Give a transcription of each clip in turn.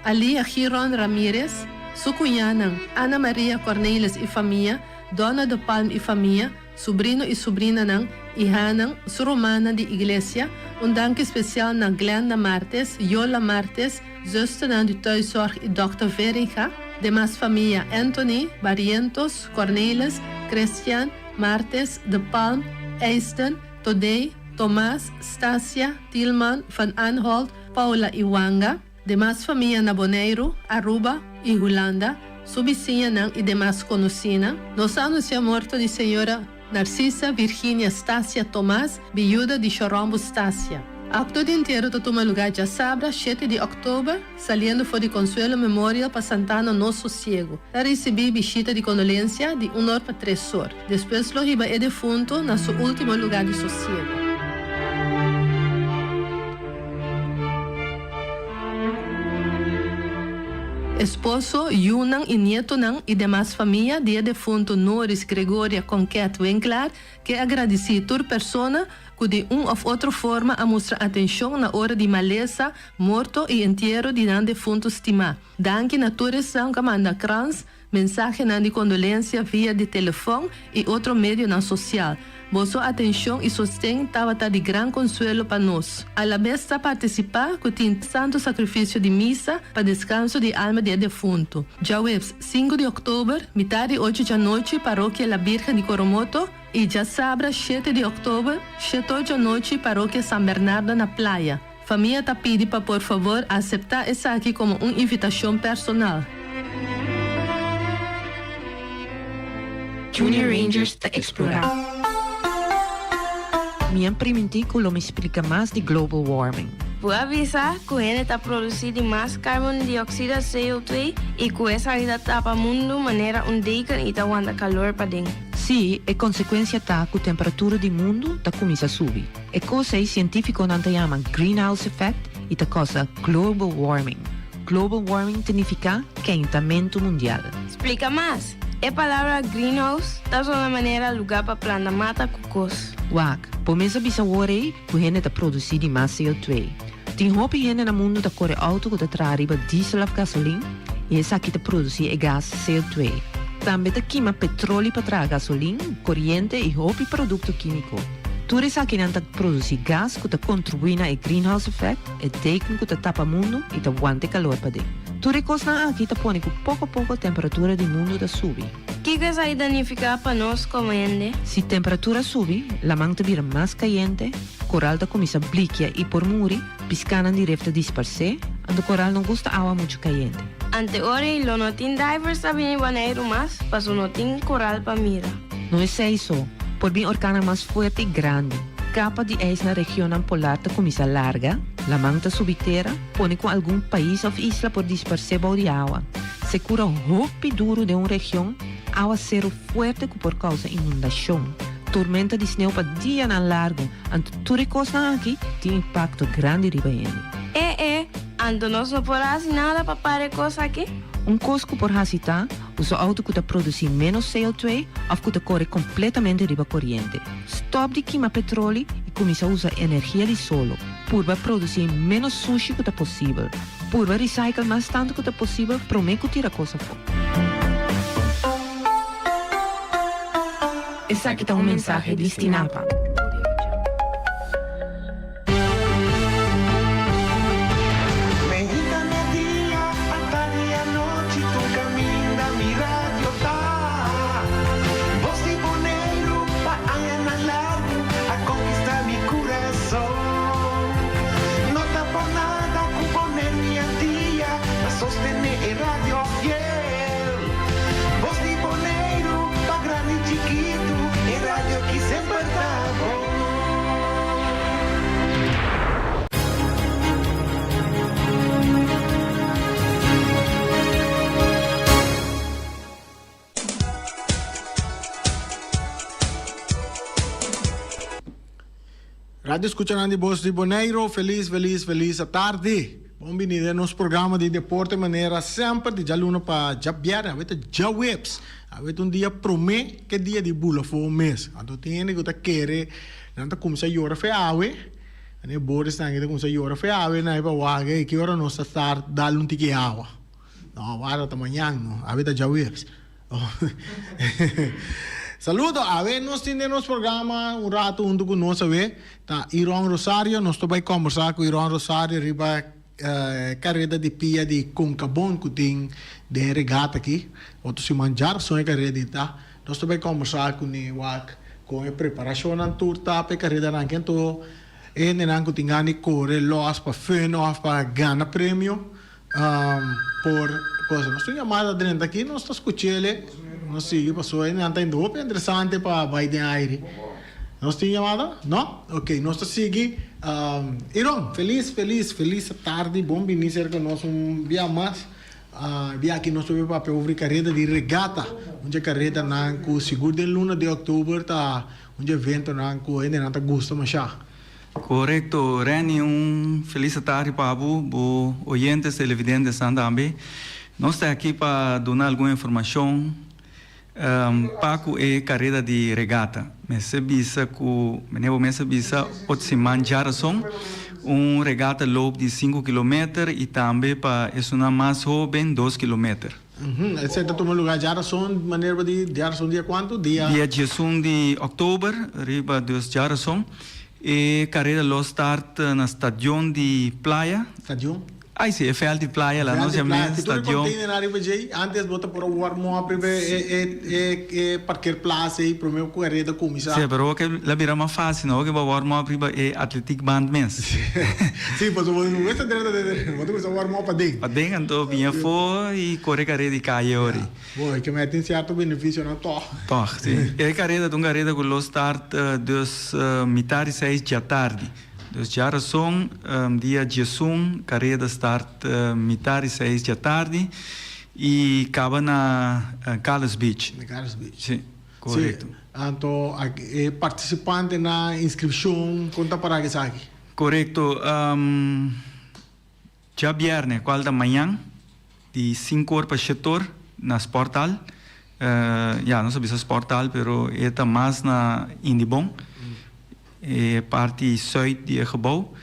Alia Giron Ramirez, su cunhana Ana Maria Cornelis e família, Dona de Palm e família, sobrino e sobrina ng Ihanang, su romana de iglesia, dank especial na Glenda Martes, Yola Martes, zuster na de thuiszorg e Dr. Veriga, demás família Anthony, Barrientos, Cornelis, Christian, Martes, De Palm, Eisten, Todey, Tomás, Stasia, Tilman, Van Aanholt, Paula Iwanga, demás família Naboneiro, Aruba e Holanda, su vizinha ng e demás conocida, nos anuncia morto de senhora Narcisa Virginia Stasia Tomás, viúva de Chorombo Stasia. Acto de enterro toma lugar já sabra, 7 de outubro, saliendo for de Consuelo Memorial para Santana no Sossego. Lá recebi visita de condolência de honor para 3 horas. Depois lo riba é defunto na seu último lugar de sossego. Esposo, Yunang e nieto ng e demás família, dia defunto Norris Gregoria Conquet Winkler, que agradeci tur persona que de of outra forma a mostrar atenção na hora de maleza, morto e enterro de nan defunto estima. Danke natureza que manda crans, mensagem de condolência via de telefone e outro meio na social. Vossa atenção e sustento estava de gran consuelo para nós. A la vez participar que tem santo sacrifício de missa para descanso de alma de defunto. Já webs 5 de outubro, metade 8 da noite, paróquia La Virgen de Coromoto, e já sabra 7 de outubro, 7 da noite, paróquia San Bernardo na Praia. Família tá pede para por favor aceitar essa aqui como uma invitação personal. Junior Rangers da Explorar. Minha primintico me explica mais de global warming. Vou avisar que ele está produzindo mais carbono dióxido CO2 e que essa ainda tapa o mundo de maneira ondica e aguenta calor para dentro. Sim, é consequência tá que a temperatura do mundo tá começa a subir. É coisa que científicos não chamam greenhouse effect e tá cosa global warming. Global warming significa quentamento mundial. Explica mais. A palavra greenhouse está uma maneira lugar para plantar mata cocos. Wak, por mesa bisa worry, que gente tá produzindo mais CO2. Tem roupa gente no mundo tá corre auto que tá trariba diesel ou gasolina e essa aqui tá produzir gás CO2. Também tá queima petróleo para trazer gasolina, corrente e roupa produto químico. Tudo isso aqui não tá produzir gás que tá contribuindo ao greenhouse effect, é teken que tá tapa mundo e tá aguanta calor para dentro. Tudo isso aqui tá põe que pouco a pouco a temperatura do mundo tá subir. Que coisa aí danificar para nós como gente? Se a temperatura subir, a manta vira mais quente, coral tá começa a bliquear e por muri, piscana direto disperser, e o coral não gosta água muito quente. Ante ora, lo não tem divers tá vindo banheiro mais, mas não tem coral para mira. Não é isso, por bem orcana mais forte e grande. Capa de eis na região polar tá começa larga, a manta subterrânea põe com algum país ou isla por disperser de água. Se cura o roupa duro de uma região, água zero forte por causa de inundação. Tormenta de sneeuw para dia na largo, ante tudo coisa aqui tem impacto grande riba ele. Ante nós não podemos nada para parar coisa aqui? Cosco por hasita, usa auto que produzir menos CO2 ou que corre completamente riba corrente. Stop de queimar petróleo e começa a usar energia de solo. Purba produzir menos sushi que possível. Purba recycle mais tanto que possível, prometo tirar coisa fora. Essa aqui tá mensagem de Stinapa. Radio escuchando voz de Boneiro, feliz a tarde. Bem-vindo ao nosso programa de deporte de maneira sempre de já luna para já biara, avete já webs. Avete dia promete que dia de bula for mês. Então tem que tá querer, não tá começar a llorar fe awe. Ane Boris na kita kung sa yora foi ave na ipa waga e que hora nós estar dal um tique água. Não, agora tá manhã, não. Ave tá já webs. Saludo, ave nós temos programa um rato junto com nós ave. Tá Iron Rosário, nós tô vai conversar com Iron Rosário riba carreira de pia de Concabon que tem de regata aqui. Outro se manjar só é carreira tá. Nós tô vai conversar com o Wak com a preparação na turta para carreira na quento. E nenang kutingani corre loss para feno para ganhar prêmio por coisa. Nós temos chamada dentro aqui, nós estamos escutando, nós sigue passou aí, não está indo bem interessante para Biden aire. Nós temos chamada? Não? Ok, nós estamos seguindo. Iron, feliz tarde, bom vinir conosco dia mais. Dia aqui nós temos para ouvir carreira de regata, onde carreira na seguro de luna de outubro tá, onde evento na ainda não está gosto mais já. Correcto, Reni, feliz tarde para os oyentes televidentes também. Nós estamos aqui para dar alguma informação. Paco é carreira de regata. Mesa bisa ku, menebo mesa bisa otsiman jarason, regata loop de 5 km e também para uma mais jovem 2 km. Esse é o lugar jarason, maneira de jarason dia quanto? Dia 11 de outubro, riba dos jarason. E carreira lo start na stadion de praia. Stadion? Aí sim, é fel de praia lá, nós chamamos stadion. Antes bota por o warm up e parquear plaza e pro meu carreira começar. Sim, pero que la vira mais fácil, não? Que o warm up é athletic band mesmo. Sim, mas o não é dentro, mas o warm up para dentro. Para dentro, então vinha fora e correr carreira de caia ori. Bom, que me tem certo benefício na toa. Toa, sim. E carreira que lo start dos metade 6 da tarde. Dus jaren song, dia Jesum, carreira start metade 6 da tarde e acaba na Carlos Beach. Na Carlos Beach. Sim, correto. Então, participante na inscrição, conta para que sabe? Correto. Já viernes, qual da manhã, de 5 horas para 7 horas, na Sportal. Não sabia se Sportal, pero é mais na Indibon. Parte zuid die gebouw.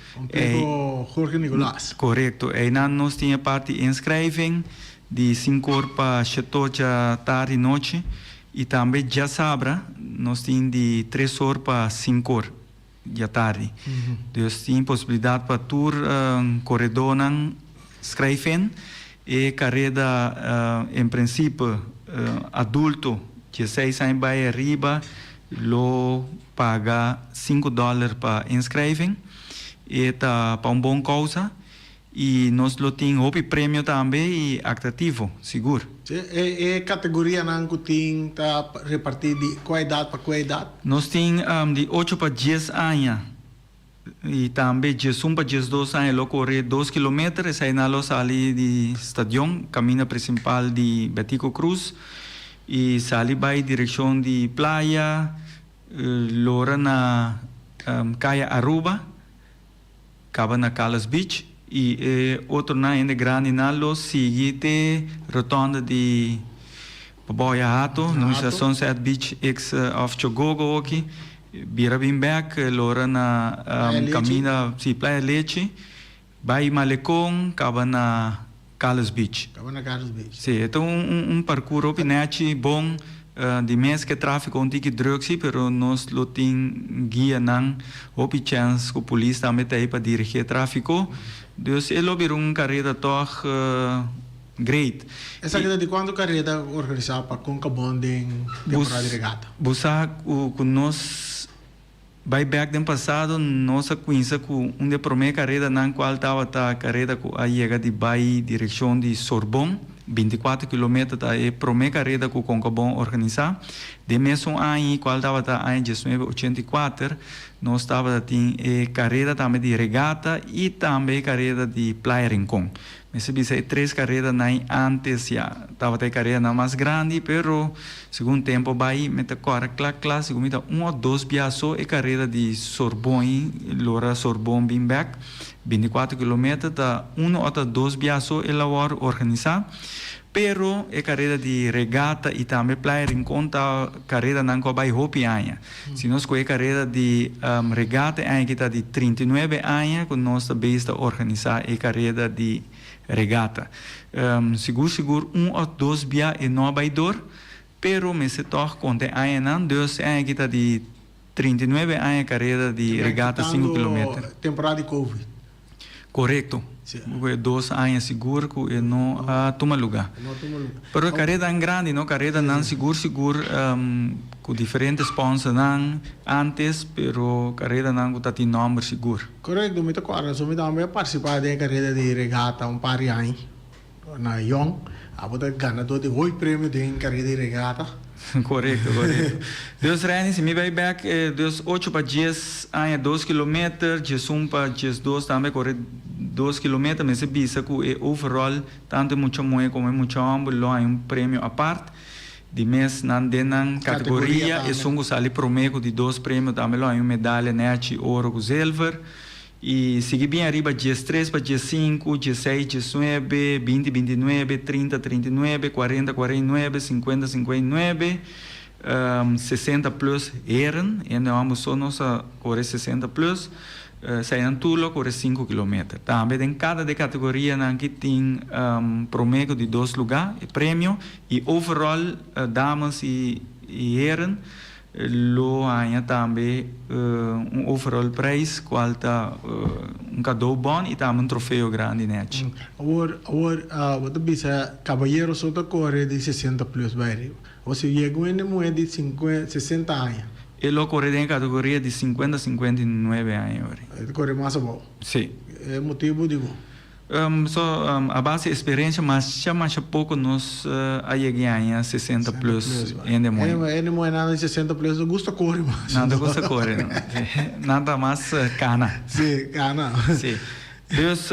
Jorge Nicolás. Correcto. En dan nós tinha parte inschrijving de 5 horas para 7 horas da tarde e noite. E também já sabra, nós tínhamos de 3 horas para 5 horas da tarde. Então, tem possibilidade para tour corredor não escrever e carreira, em princípio, adulto, de 6 anos vai arriba, lo paga $5 para inscreving e tá para bom causa e nós lo tem outro prêmio também e atrativo, seguro. E categoria não tem tá repartido de qual idade para qual idade? Nós tem de 8 para 10 anos e também de 1 para 12 anos lo corre 2 km e aí nós sali de stadion, caminho principal de Betico Cruz e sali vai direção de praia. Lora na Caia Aruba, acaba na Carlos Beach e outro na ainda grande na lo seguinte rotonda de Baboya Hato, no Sunset Beach ex of Chogogo aqui, Birabimbeck, lora na caminho si Playa Leche, vai Malecon, acaba na Carlos Beach. Acaba na Carlos Beach. Sim, então percurso opinete bom. De mês que tráfico onde que drugs, pero nós lo tem guia não, houve chance que a polícia também está aí para dirigir tráfico. Então, ele virou carreira toch great. Essa carreira de quando carreira organizada para Concabon de temporada de regata? Você com nós vai back do passado, nossa conhece com de primeira carreira na qual estava a carreira com a chega de Bahia direção de Sorbonne. 24 km da é primeira carreira que o Concabon organizar. De mesmo ano, qual estava em 1984, nós estava tem carreira também de regata e também carreira de Playa Rincón. Mas se você 3 carreiras antes já estava tem carreira mais grande, pero segundo tempo vai meta corre classe, segundo 1 ou 2 piaços e carreira de Sorbonne, Lora Sorbonne Bimbeck. 24 km da 1 ou 2 piaços ela vai organizar. Pero é carreira de regata e também player em conta carreira não vai hopi anos. Se nós com a carreira de regata é que está de 39 anos, que nós também está organizar a carreira de regata. Seguro 1 ou 2 dias é não vai dor, pero me se toca conta anos não, Deus é que está de 39 anos carreira de regata 5 km. Temporada de Covid. Correto. Sim. 2 anos seguro que não toma lugar. Pero a carreira é grande, não carreira não seguro com diferentes sponsors não antes, pero carreira não com tati número seguro. Correto, me tocou a me também participar da carreira de regata par de anos na Young. A botar ganador de 8 prêmios de carreira de regata. Correto. Deus Rani, se me vai back, Deus 8 para 10 anos 2 km, 1 para 2 também corre 2 km, mas se bisa que é overall, tanto muito moe como muito ambo, lá é prêmio à parte. De mês, na categoria, e sungo sali promeco de 2 prêmios, também lá é medalha, net, ouro, com silver. E segui bem arriba, dias 3 para dias 5, dias 6, 19, 20, 29, 30, 39, 40, 49, 50, 59, 60 plus eram, e ainda vamos só nossa correr 60 plus, saem tudo correr 5 km. Também em cada de categoria que tem promeco de 2 lugares, prêmio, e overall, damas e eram, lo há também overall prize qual tá cadeau bom e também troféu grande net. Agora você bisa caballero só tá corre de 60 plus vai. Você chegou em moeda de 50, 60 anos. Ele corre em categoria de 50 a 59 anos. Ele corre mais bom. Sim. É motivo de bom. A base de experiência, mas já mais pouco nós a 60 plus ainda muito. Ainda muito nada de 60 plus, eu gosto de correr mais. Nada gosta de correr, não. Nada mais cana. Sim, cana. Sim. Deus,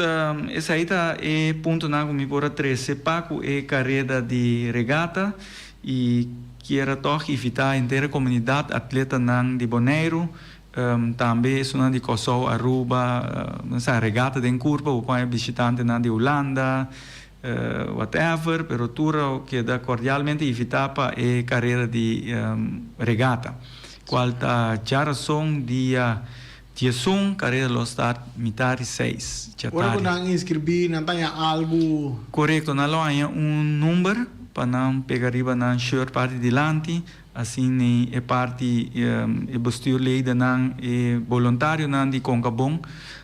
esse aí tá é ponto na como por 13 paco é carreira de regata e que era toque evitar a inteira comunidade atleta nan de Bonaire. Também sono di Kosovo, Aruba, regata de curva, o pai visitante de Holanda, whatever, pero tudo que da cordialmente evita para a carreira de regata. Qual tá já razão dia 11, carreira lo start mitad 6. Ora quando ang inscrevi, não tem algo. Correto, não há número para não pegar riba na shirt parte dilante. Assim é parte é postura leida não é voluntário não de concabon,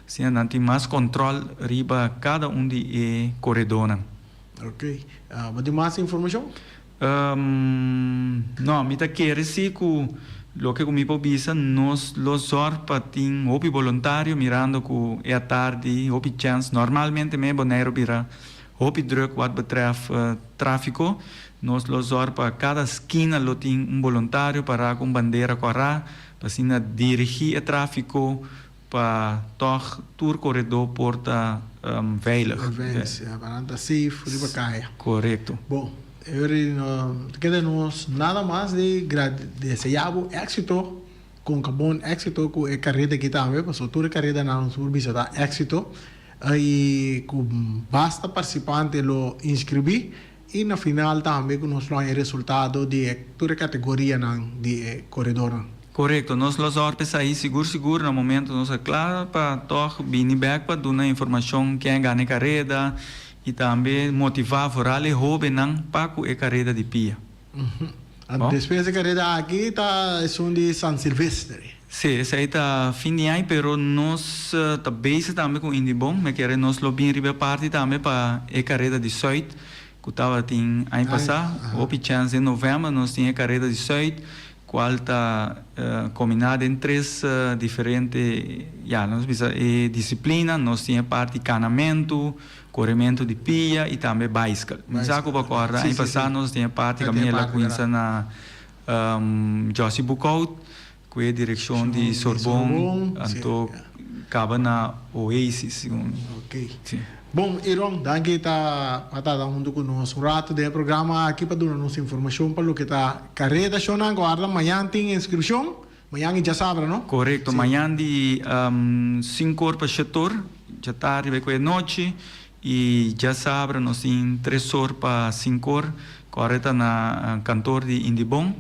assim não tem mais controle riba cada de corredor. Ok. Mas tem mais informação? Não, me tá querer se que lo que comigo bisa nos los para tem hobby voluntário mirando que é a tarde hobby chance normalmente me Bonaire bira hobby druk wat betreft tráfico. Nós los para cada esquina lo tem voluntário para com bandeira correr, para assim dirigir o tráfico para todo corredor porta veilig. Para andar safe, riba caia. Correto. Bom, queda-nos nada mais de desejar éxito com bom éxito com a carreira que também, porque toda carreira na nossa urbisa dá éxito e com basta participante lo inscrever. E na final também que nós temos o resultado de toda a categoria de corredor. Correto, nós los orpes aí seguro no momento nós é claro para toch bini back para dar informação quem ganha carreira e também motivar foral e hobby não para a carreira de pia. A despesa carreira aqui tá é de San Silvestre. Sim, essa aí tá fim de ano, pero nós tá base também com Indibom, mas queremos nós lo bem riba parte também para a carreira de Soit. Que estava tem ano passado, houve chance em novembro, nós tínhamos a carreira de Soit, qual está combinada em 3 diferentes disciplinas, nós tínhamos parte de canamento, corrimento de pia e também bicycle. Mas a Cuba corda, ano passado nós tínhamos parte de caminhar com na Josie Bucout, com a direção de Sorbonne, então acaba na Oasis. Ok. Sim. Bom, Iron, daqui está junto conosco um rato de programa aqui para dar nossa informação para o que está carreira chona agora amanhã tem inscrição amanhã já sabe não? Correto, amanhã de 5 horas para setor já tarde vai com a noite e já sabe nós tem 3 horas para 5 horas correta na cantor de Indibon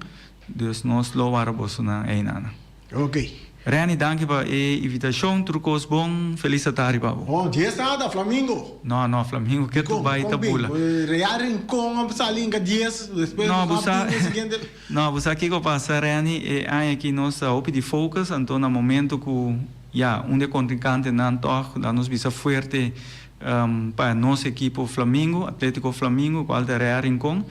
dus nós louvar bolso na einana. Ok. Rani, danke para a invitação, trucos bom, feliz tarde para você. Oh, dias nada, Flamengo. Não, Flamengo, que tu vai tabula. Real Rincón, salinga dias, depois Não, seguinte. Não, você aqui que passa, Rani, é aqui nós op de focus, então no momento que onde contrincante não toca, dá-nos visa forte para nosso equipo Flamengo, Atlético Flamengo, qual é Real Rincón.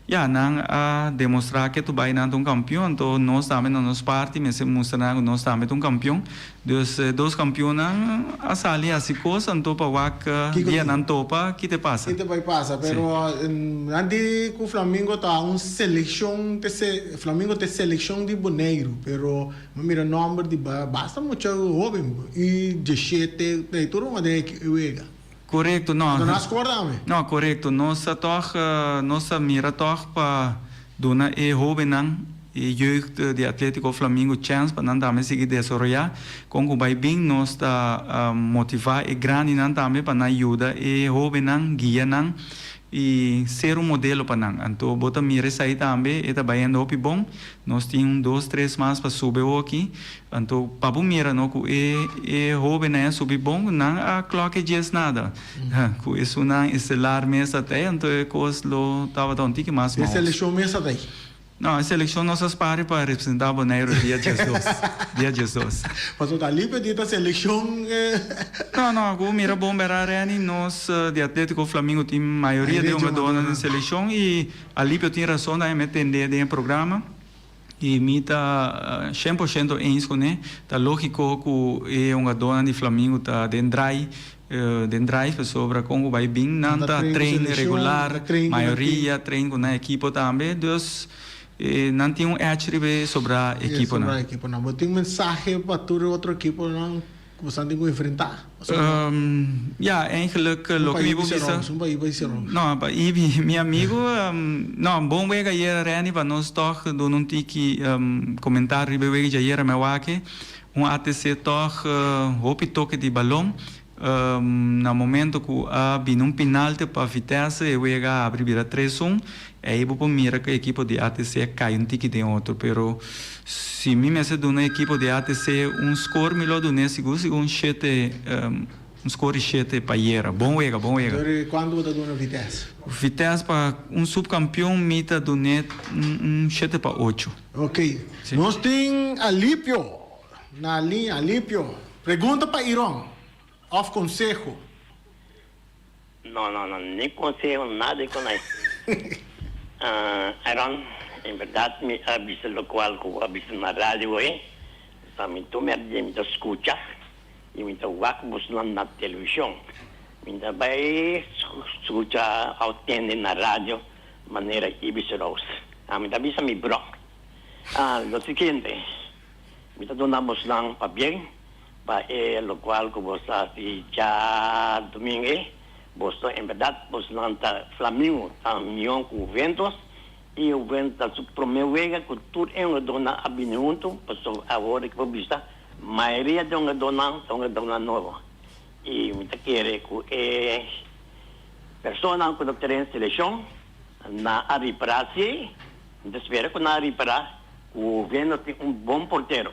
Não a demonstrar que tu vai não um campeão, então nós também na nossa parte, mas mostrar que nós também um campeão. Dois campeões a sair assim coisa, então para que dia não topa, que te passa? Que te vai passar, pero antes que o Flamengo tá seleção, Flamengo tem seleção de boneiro, pero mira o número de basta muito jovem e de chete, tudo uma de que Correto, não. Não, correto. Nossa mira toch para dona jovem e jeugd de Atlético Flamengo chance para não também seguir desenvolver. Com o vai bem nós está motivar e grande não também para não ajudar e jovem não guia não e ser modelo para não. Então bota mira sair também e tá bem no bom. Nós temos 2, 3 mais para subir aqui. Então para mira não que jovem não subir bom não a clock dias nada. Com isso não estelar mesa até então coisa lo tava tão tique mais. Essa seleção mesa daí. Não, a seleção nossas pares para representar o Bonaire dia 12. Dia 12. Mas o ali pediu a seleção. Não, o mira bom berarani nós de Atlético Flamengo tem maioria de uma dona na seleção e ali eu tenho razão da entender de programa e me tá 100% em né, tá lógico que é uma dona de Flamengo tá dentro sobre como vai bem não tá treino regular, maioria treino com a equipe também, dus não tem attribute sobre a equipe não. Não, tem mensagem para todo outro equipe não que você tem que enfrentar. Eigenlijk lo que eu visa. Não, para meu amigo, não, bom vega hier Rani para nós toch do não tiki comentário vega já hier me wake, ATC toch hopi toque de balão. No momento que há um penalti para Vitesse e vega abrir 3-1 aí vou mira que a equipe de ATC cai tique de outro, pero se me se do na equipe de ATC score melhor do nesse segundo 7 score 7 para era bom vega. Quando você dona Vitesse? Vitesse para subcampeão mita do net 7 para 8. Ok. Sim. Nós tem Alípio na linha Alípio. Pergunta para Irão. Of consejo? Não, nem consejo nada com isso. Aaron, em verdade, me avisa lo qual que avisa na rádio aí, também tu me escuta e me vamos na televisão, me vai escuta atende na rádio maneira ibiseros. Me avisa mi bro. Lo seguinte, me donamos lang pa bien. Lo cual que vos hace ya domingo, vos en verdad vos lanta Flamengo a unión con Ventos y o Ventos su promueve que todo es una dona abinunto, pues ahora que vos vista, mayoría de una dona nueva. Y me quiere que persona que no tiene selección, na repararse, espero que na reparar, o Ventos tiene un buen portero.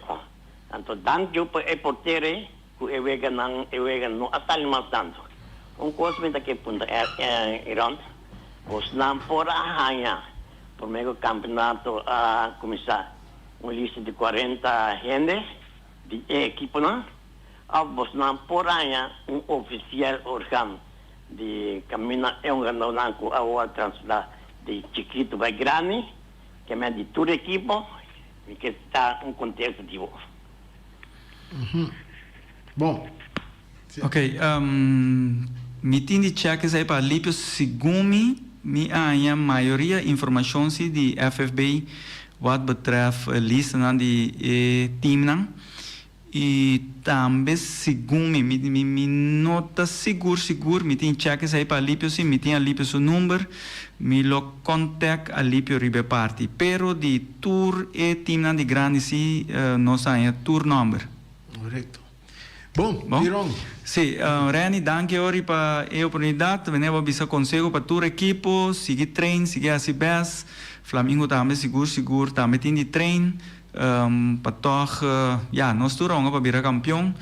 Então, danke eu para o porteiro que eu vega não atalho mais tanto. Coisa que punta Irã, os não por arranhar, por meio campeonato a começar lista de 40 gente de equipe não, os não por arranhar oficial organo de caminhar ganhar com a transferir de chiquito vai grande, que é de toda a equipe, e que está contexto de Bom. Ok, me tem de cheques aí para Lípio, segundo me a maioria informações de FFB wat betreft lista de time e também segundo me nota seguro me tem cheques aí para Lípio sim me tem a Lípio seu número me lo contact a Lípio ribe parte pero de tour e time de grande sim não sai tour number. Correto. Bom, Bom? Irong. Sim, Reni, danke ori para a oportunidade. Veneva bisa conselho para todo equipo, seguir treino, seguir assim best. Flamengo também seguro, também tem de treino. Para toch, nós turong para virar campeão.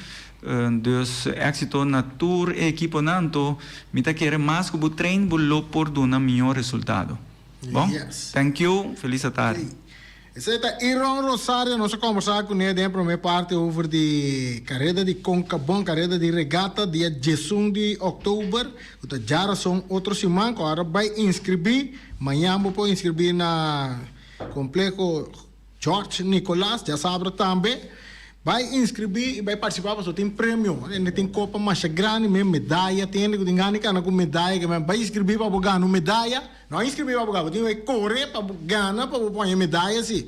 Dus éxito na tour e equipo nanto, mita querer mais que o treino, o por dar um melhor resultado. Bom? Yes. Thank you, feliz tarde. Esse é Irong Rosário, nós conversamos com ele dentro da minha parte over de carreira de Concabon, carreira de regata, dia 16 de outubro. O já são outro semana, agora vai inscrever, amanhã vou inscrever na complexo George Nicolás, já sabe também. Vai inscrever e vai participar, porque tem prêmio. Ele tem copa mais grande, medalha, tem que ganhar com medalha, que vai inscrever para ganhar medalha. Não inscrever para ganhar, tem que correr para ganhar, para ganhar medalha, assim.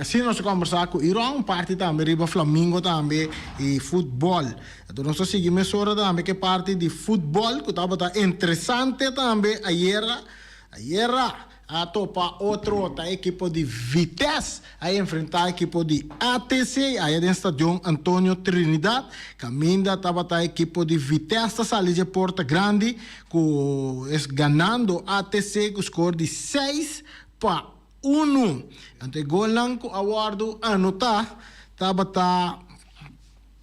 Assim nós conversamos com o Irão, parte também, riba Flamengo também, e futebol. Então nós seguimos hora também, que parte de futebol, que estava interessante também, ayer, a topa outra equipe de Vitesse a enfrentar a equipe de ATC aí no estádio Antônio Trinidad. Caminda estava a equipe de Vitesse sair de Porta Grande com ganhando ATC com score de 6-1. Então gol lang ko awardo anotar estava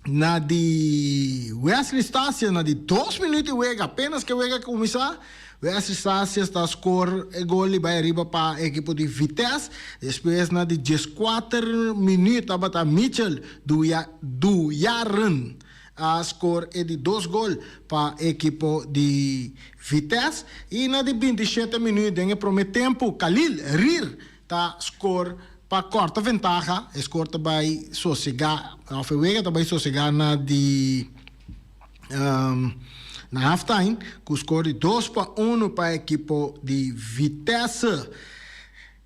na de Wesley Stassia na de 2 minutos wega apenas que wega começar. Wesley Stassia está score gol e vai arriba para a equipe de Vitesse. Depois na de 14 minutos estava Mitchell do Jaren. A score é de 2 gols para a equipe de Vitesse. E na de 27 minutos, em primeiro tempo, Khalil Rir está score para corta ventaja. A score também sossegar, também sossegar na de na halftime, com score de 2-1 para a equipe de Vitesse.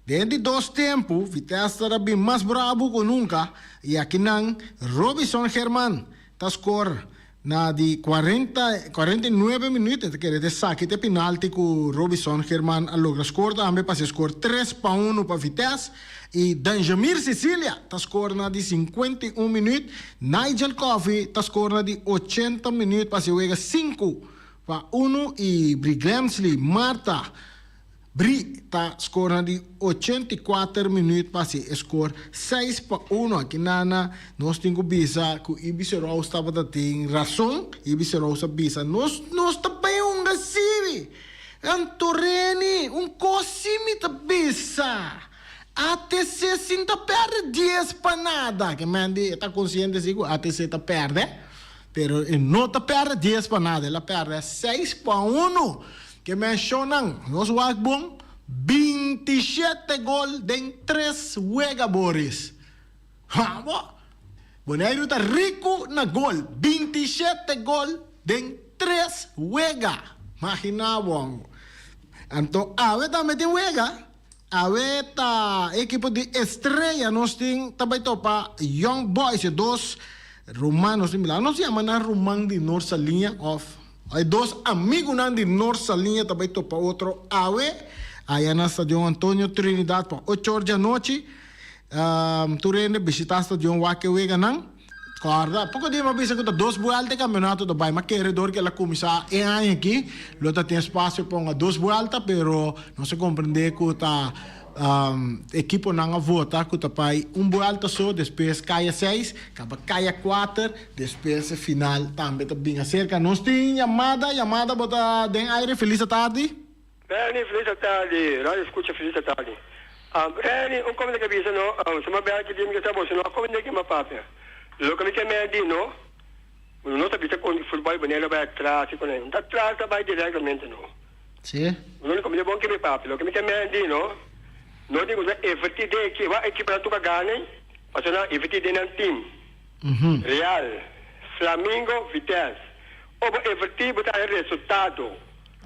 Dentro de 2 tempos, Vitesse era bem mais bravo que nunca. E aqui não, Robinson Herman está score na de 49 minutos. Quer dizer, saque de penalti com Robinson Herman a logra score também para score 3-1 para Vitesse. E Danjamir Sicilia está score na de 51 minutos. Nigel Coffey está score na de 80 minutos para se jogar 5-1. E Briglemsley Marta Bri está score na de 84 minutos para se score 6-1. Aqui nana nós temos bisa que Ibis Rose estava tem razão. Ibis Rose bisa nós também gasivi. Antoreni cosimi bisa. ATC sinta perde 10 para nada. Que mandi está consciente que ATC está perde, pero não está perde 10 para nada. Ela perde 6-1. Que mencionam nós bom 27 gol em 3 jogadores. Boneiro está rico na gol. 27 gol em 3 jogadores. Imagina bom. Então, a também tem jogador. A equipe de Estrela nós temos também para Young Boys, 2 romanos similares. Nós chamamos Roman de Norte Linha of. Há 2 amigos de Norte Linha também para outro AWE. Aí na estádio Antônio Trinidad para 8 horas da noite. Tu rende visitar o estádio Wakewega não. Corda, pouco dia mabisa que 2 vueltas de campeonato do Bahia, mas queredor que ela começa em ano aqui, lota tem espaço para 2 vueltas, pero não se compreende que tá equipo não vota que tá pai 1 vuelta só, depois caia 6, caia 4, depois final também tá bem acerca. Nós tem chamada bota den aire. Feliz tarde. Bene, feliz tarde. Radio escucha feliz tarde. Bene, como é que avisa no, se mabel que dim que tá bom, se não como é que mapapia. Lo que me chiede no, non sapete con il football bonello vai atrás, con il da atrás vai direttamente no. Sì. Non come buon che mi papi, lo che mi chiede no. Non dico che effettivamente che va equipa la tua gane, ma sono effettivamente un team. Real, Flamengo, Vitesse. O effettivamente il risultato.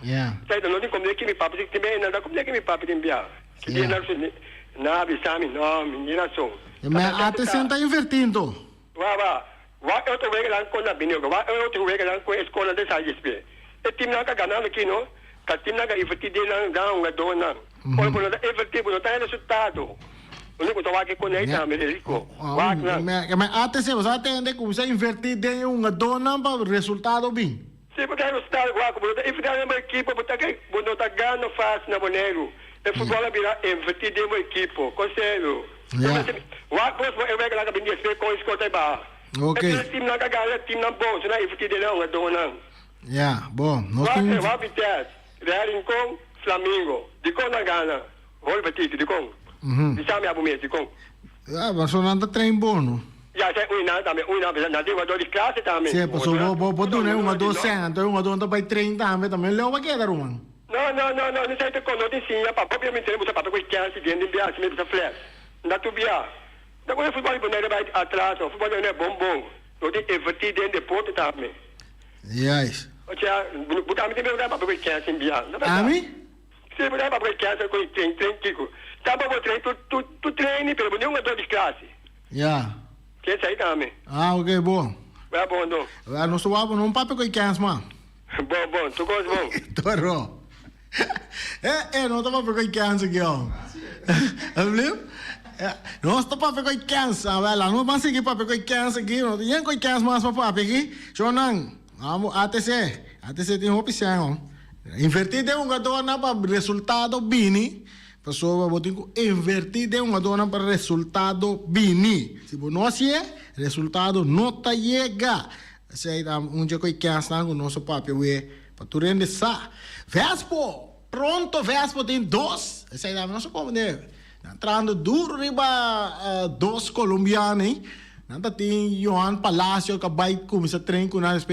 Yeah. Sai, non dico come che mi papi, che me non da come che mi papi di via. Che viene na bisami no, mi rason. Ma ATC está invertindo. Wa outro vez lá com na binho, wa outro vez lá com a escola de Sagispe. E time na ka ganhando aqui no, ka time na ka invertir na dá uma dona. Por exemplo, efetivo não tá resultado. Uno ko tawag ko na ita, Rico. Wag na. Mas até se você atende como se invertir de uma dona para resultado bem. Se porque no estado wag ko, if dá uma equipe, botar gano fast na Boneiro. E futebol vira invertir de uma equipe, conselho. Wag ko eu vou lá cabine SP com escota ba. Ok. E time na cagada, time na bom, se na invertir de uma dona. Yeah, bom. Nós Wag temos... wag bitas. Real Rincon, Flamengo. Di ko na gana. Hol batik di ko. Di sa mi abu me di ko. Ah, mas só não trem bom, não? Ja, sai uina também, uina na di wa do di classe também. Sim, passou, vou donar uma docena, então uma dona vai treinar também, leu vai quedar uma. Não sei te kono di sia, papa pia mentira, busa papa ko ikan si dia ni bia, si me bisa flash. Na tu bia. Da ko futebol boneiro vai atrás, o futebol não é bom. O de invertir dentro de porta também. Yes. O tia, buta me tem papa ko ikan si bia. Ami? Se buta papa ko ikan ko trein kiko. Tapa ko trein tu treini, pero não é do de classe. Yeah. Que sai também. Ah, ok, bom. Vai bom não. Ah, não sou abo, não papo com cans, man. Bom, tu gosta bom. Toro. Não estou papo com cans aqui, ó. Abriu? Não estou papo com cans, velho. Não vamos seguir papo com cans aqui, não tem com cans mais para papo aqui. Jonan, vamos ATC tem opção. Invertir de uma dona para resultado bini. Pessoa vai invertir de uma dona para resultado bini. Se você não é, resultado não está chega. Se aí um dia que cansa com nosso papel para tu render sa. Vespo, pronto, Vespo tem 2. Se aí não se como né. Entrando duro riba 2 colombianos. Nanta tem Johan Palacio que vai começar a treinar com nós.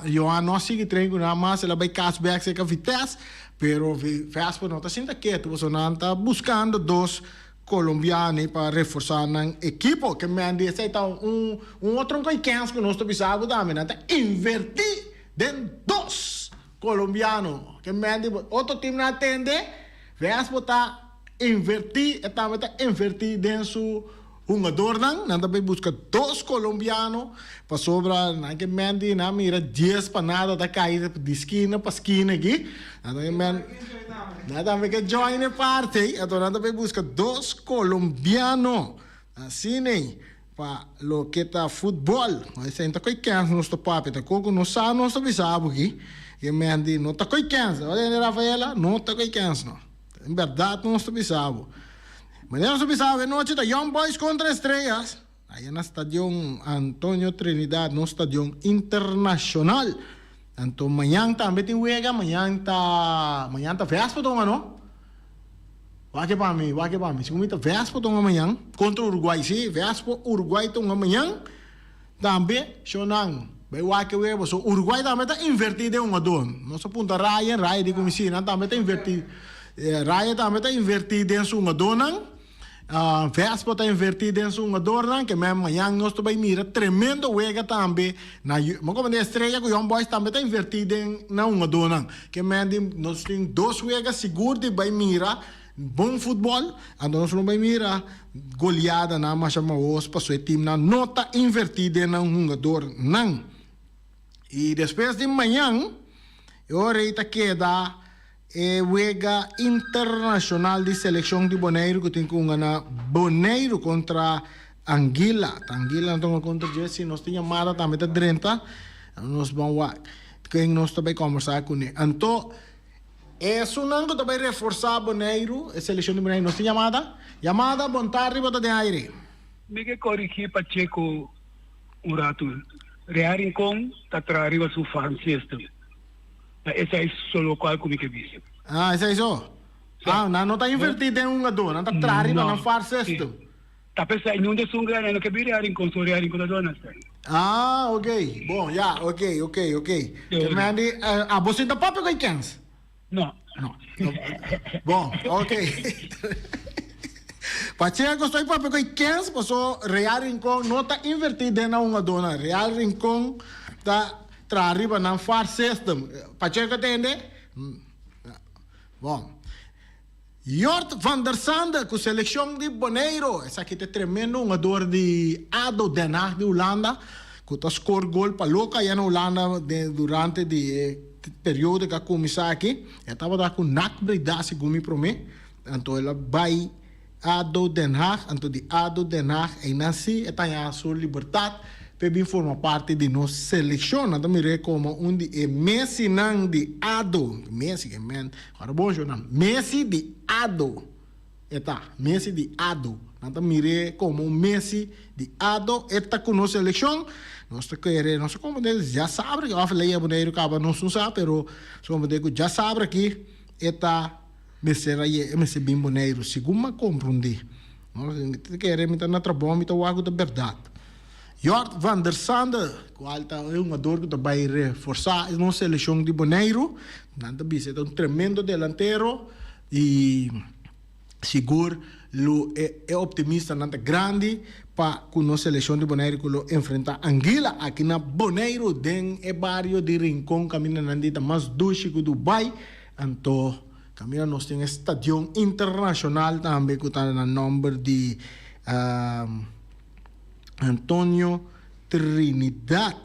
Johan não sigue treino com nós, mas ela vai cashback se que Vitesse. Pero Vespo não está sendo quieto, você não está buscando 2 colombianos para reforçar a equipe. Que me diz então outro que nós estamos também, não está invertir em 2 colombianos. Que me diz outro time não atende, Vespo está invertir dentro jogador não também busca 2 colombianos para sobrar na que mendi na mira 10 para nada da caída de esquina para esquina aqui nada que join a parte então nada também busca 2 colombianos assim nem para lo que tá futebol mas então que cansa nosso papo tá com não sabe não sabe aqui que mendi não tá que cansa olha Rafaela não tá que cansa não em verdade não sabe Mañana se noche de Young Boys contra Estrellas. Allá en el estadio Antonio Trinidad, no estadio internacional. Entonces mañana también te juega, mañana está Vespo toma, ¿no? Va que para mí. Si comita Vespo toma mañana contra Uruguay, sí, Vespo Uruguay toma mañana. También Shonan. Ve que huevo, so Uruguay también está invertido en un don. No se apunta Ryan de comisina también está invertido. Ryan también está invertido en su donan. Vespo está invertido en su adorno, que amanhã nós também mira tremendo juega também na como de Estrela que Young Boys também está invertido na um adorno, que nós tem 2 juega seguro de vai mira bom futebol, então nós não vai mira goleada na mas chama os passou o time na nota invertida na um adorno não. E depois de manhã eu reita queda juega internacional de selección de Boneiro que tiene una Boneiro contra Anguila. Anguila no contra Jesse, nos tiene llamada también de 30. Nos vamos a que nos também conversar com ele. Então, isso não que também reforçar Boneiro, a seleção de Boneiro. Nos tem chamada bom tarde, bota de aire. Me que corrigir Pacheco um rato. Rearing com tá arriba su farm system. Essa é só o qual como que disse. Ah, essa é isso? Ah, não está invertido em uma dona, não está arriba na farm system. Tá pensando em um de sungrana, não que vir rearing com só rearing com a dona. Ah, ok. Bom, já, ok. Que mande, você está papo com quem? Não. Bom, ok. Pacheco, estou papo com quem? Passou Real Rincón, não está invertido em uma dona. Real Rincón está arriba na farm system. Pacheco entende? Bom. Jort van der Sande, com seleção de Boneiro. Essa aqui é tremendo, um jogador de ADO Den Haag de Holanda, que está score gol para louca aí na Holanda durante o período que começou aqui. Ele estava com NAC Breda, segundo me promete. Então, ela vai ADO Den Haag, anto di ADO Den Haag, e nasi, e tanya sua Libertad, pebin forma parte di nos seleção, nada mire como undi e Messi nang di ADO, Messi que men, agora bom jornal, Messi di ADO, eta, Messi di ADO, nada mire como Messi di ADO, eta com nos seleção, nós queremos, nós como deles já sabe que a leia boneiro acaba não sabe, pero como deles já sabe que eta Messi bem boneiro, segundo compreender, nós queremos estar na trabalho, estar algo da verdade. Jort van der Sande, qual é um jogador que vai reforçar a nossa seleção de Boneiro, nada bisa, é um tremendo delantero e seguro, é optimista, nada grande para a nossa seleção de Boneiro que enfrentar Anguila aqui na Boneiro, den é barrio de Rincón, caminha nandita mais doce que Dubai, então caminha nós tem estádio internacional também que está no número de Antonio Trinidad.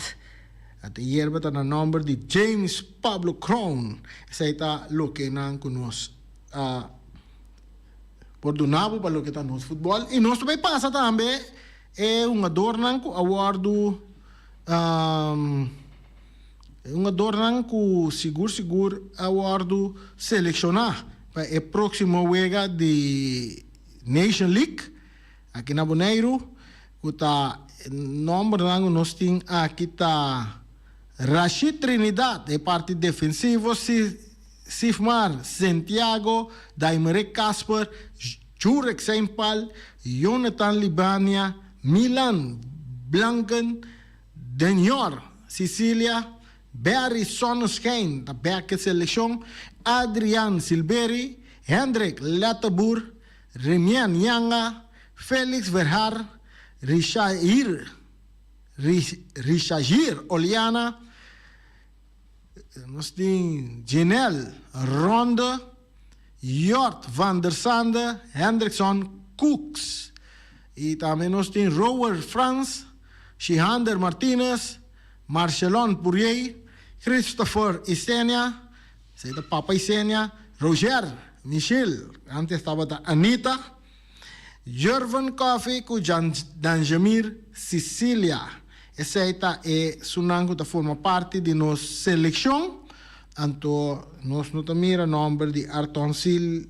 At hierba ta na number de James Pablo Crown. Essa está lo que não conosco. Por do nabo para lo que está no futebol. E nós também passa também é um adornan com awardo um adornan com seguro awardo selecionar para a próxima wega de Nation League aqui na Boneiro. Kuta nomor lang nós tem aqui tá Rashid Trinidad de parte defensivo Sifmar Santiago Daimere Casper Jurek Seimpal Jonathan Libania Milan Blanken Denior Sicilia Barry Sonneschijn da Berke Seleção Adrian Silberi Hendrik Latabur Remian Yanga Felix Verhar Richagir Oliana, nós temos Janelle Ronde, Jort van der Sande, Hendrickson Cooks. E também nós temos Rower Franz, Shihander Martinez, Marcelon Pourier, Christopher Isenia, sei da Papa Isenia, Roger Michel, antes estava da Anita, Jervan Coffee com Danjamir Sicilia. Essa é sunango da forma parte de nossa seleção. Então, nós não mira o nome de Arton Sicilia,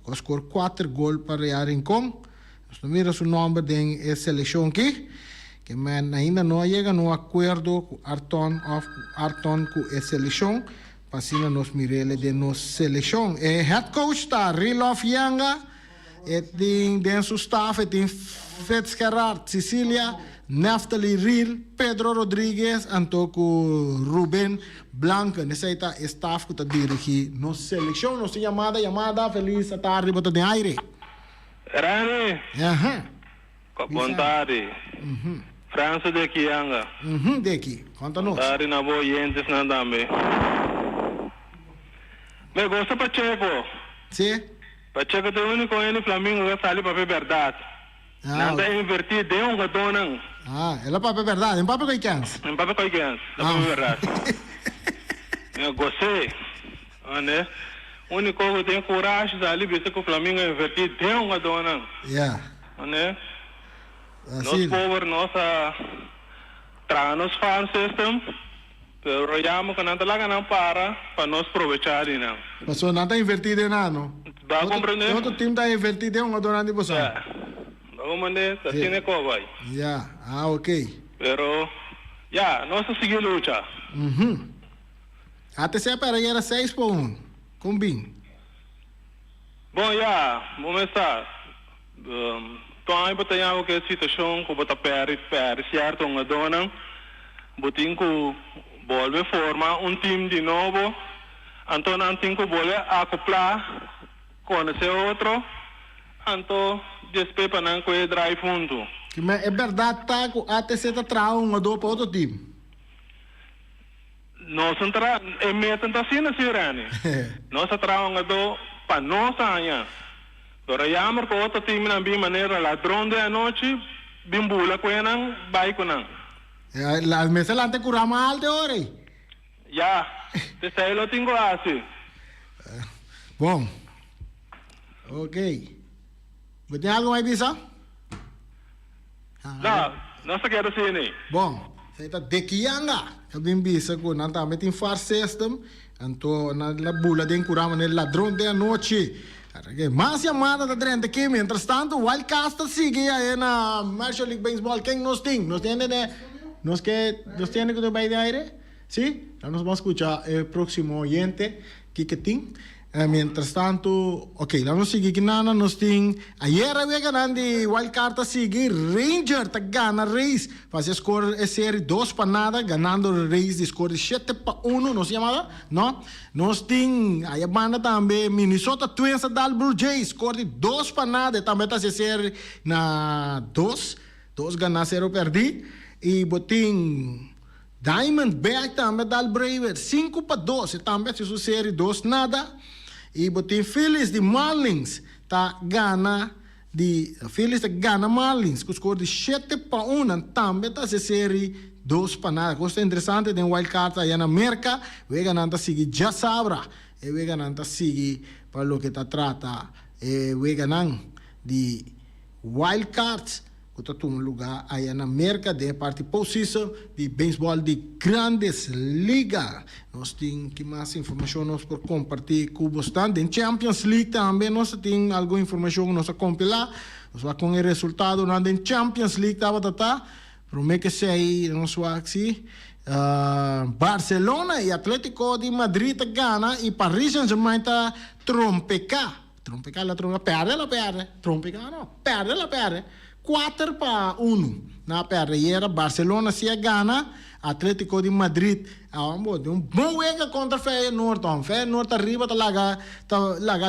que score 4 gols para a Rincón. Nós não mira o nome da seleção aqui, que ainda não chega no acordo com Arton com a seleção. Passina nós mirele de nossa seleção. E head coach está Rilof Yanga. Tem dentro staff, tem Fetz Gerard, Sicilia, Naftali Ril, Pedro Rodrigues, Antoco Ruben Blanca. Nessa é a staff que está dirigindo nossa seleção, nossa chamada, feliz tarde, bota de aire. Rani. Boa tarde. França de Kianga. Daqui, conta-nos. Tarde na boa yentes na dame. Me gosta Pacheco. Sim. Pacheco tem único no Flamengo que sali para verdade. Nada invertir de gadonang. Ela para verdade, em papel que é? Em papel que é? Para verdade. Eu gostei. Né? Único que tem coragem sali para o Flamengo invertir de gadonang. Né? Nós power nossa tranos fan system. Pero llamo que não talaga não para nós aproveitar não. Mas não está invertido não. Vai compreender? Outro time está invertido é dona de você. Vamos mandar assim é como vai. Ok. Pero nós seguir luta. Até se para era 6-1. Combin. Bom, vamos estar. Então aí botamos que a situação que bota per certo uma dona. Botin que volve formar time de novo. Então não tem que volver acoplar com esse outro. Então depois para não que drive junto. Mas é verdade tá que até se tá traundo para outro time. Nós entra é meta tá assim na Sirene. Nós traundo para nós amanhã. Pero llamar com outro time na bem maneira ladrão de a noite, bimbula com enan, vai com enan. Las mesas la antes curamos alto ahora. Ya, te sei lo tengo así. Bom. Ok. Tem algo mais bisa? Nasa quero sini. Bom, saya tá dekianga. Kabin bisa ko nanta metin far system. Anto na la bula den kurama nel ladrón de anoche. Mas chamada da drente aqui, mientras tanto, Wildcast sigue aí na Major League Baseball. Quem nos tem? Nos tiene de... Nos tiene que de de aire? ¿Sí? Ya nos vamos a escuchar el próximo oyente. Kiketing. Mientras tanto, ok, vamos a seguir nana nos ting. Ayer había ganado de Wildcard sigue Ranger ta gana Rays. Fazia score serie 2 para nada, ganando Rays de score 7-1, ¿no se llamaba? No. Nos ting, aí banda também Minnesota Twins dal Blue Jays, score 2 para nada, também tá se serie na 2 ganhar 0 perdi. E boting Diamondback também dal Braves 5-2, também se série 2 nada. E botin Phillies de Marlins tá gana de Phillies tá gana Marlins com score de 7-1 também tá se série 2 para nada. Coisa interessante tem Wildcard aí na América, vai ganhando seguir já sabra, e vai ganhando seguir para lo que tá trata, e vai ganhando de Wildcards que está um lugar aí na América de parte posição de beisebol de grandes ligas. Nós temos que mais informação nós por compartilhar com vocês. Em Champions League também nós temos alguma informação nós a compilar. Nós vamos com o resultado na Champions League tá. Promete que sei nós vamos assim. Barcelona e Atlético de Madrid gana e Paris Saint-Germain tá trompeca la perde. Trompeca não, perde. 4-1 na perreira. Barcelona se gana, Atlético de Madrid um bom jogo contra Feyenoord. Feyenoord arriba tá laga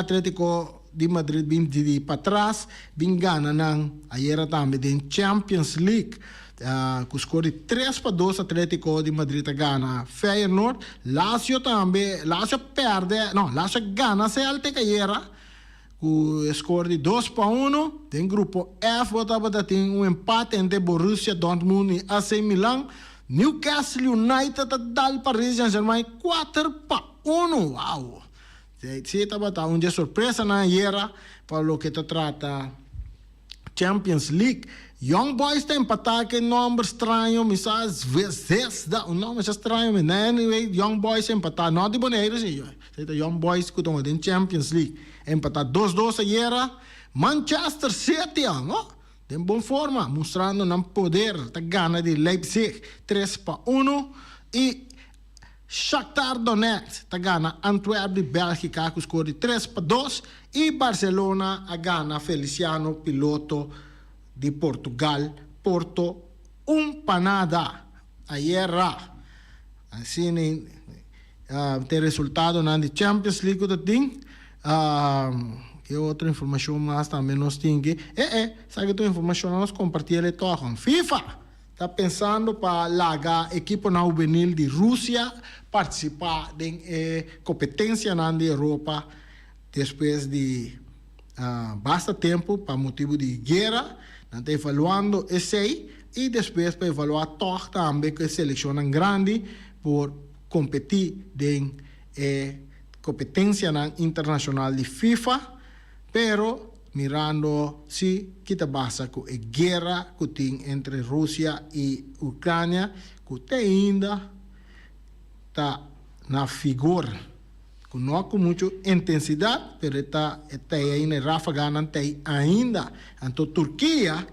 Atlético de Madrid bem de para trás, bem gana nang ayer também em Champions League. Com score de 3-2 Atlético de Madrid gana Feyenoord. Lazio também, Lazio gana Celtic ayer. O score de 2-1. Tem grupo F, tem empate entre Borussia Dortmund e AC Milan. Newcastle United dal Paris Saint-Germain 4-1. Wow! Estava uma surpresa na era para o que te trata Champions League. Young Boys tem empatar que nome estranho, misas vezes um nome estranho, mas anyway, Young Boys empatar, não de boneiro sim. Young Boys que estão em Champions League empatar 2-2 ayer. Manchester City, tem boa forma, mostrando não poder, tá gana de Leipzig 3-1 e Shakhtar Donetsk tá gana Antwerp de Bélgica com score de 3-2 e Barcelona a gana Feliciano Piloto de Portugal, Porto 1-0. Ayer, assim, tem resultado na Champions League do ting. Que outra informação mais também nós temos que sabe que tua informação nós compartilhamos toda com FIFA. Está pensando para largar equipe na juvenil de Rússia participar de competência na Europa depois de basta tempo para motivo de guerra. Está evaluando esse e depois para evaluar toda também que selecionam grande por competir em competência internacional de FIFA, pero mirando se kita basa com a guerra que tem entre Rússia e Ucrânia, que ainda está na figura, que não com muita intensidade, pero está aí na ráfaga ainda. Então, Turquia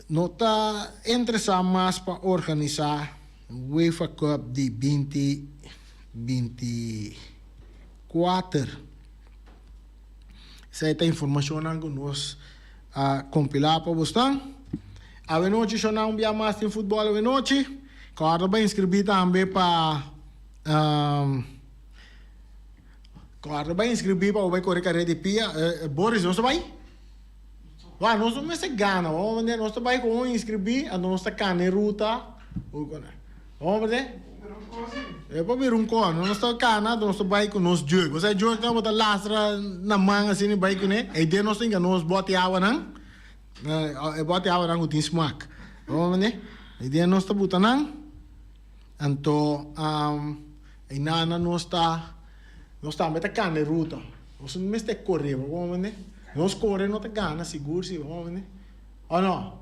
não está interessada mais para organizar o UEFA Cup de 2024. Essa é a informação que nós compilar para vocês. A noite já não via mais em futebol a noite. Claro, vai inscrever também para vai correr carreira de pia. Boris, não vai? Nós não se gana. Nós vai com inscrever a nossa caneruta. Vamos ver? Para ver cono, nós estamos cana, nós vai com nós jogo. Você jogo que botar lastra na manga assim, vai com né? E de nós tem que nós bote água não? Bote água não tem smack. Vamos ver? E de nós está botando não? Então, nós está metendo carne ruta. Nós não temos que correr, vamos né? Nós correr não te gana, seguro se vamos né? Ou não?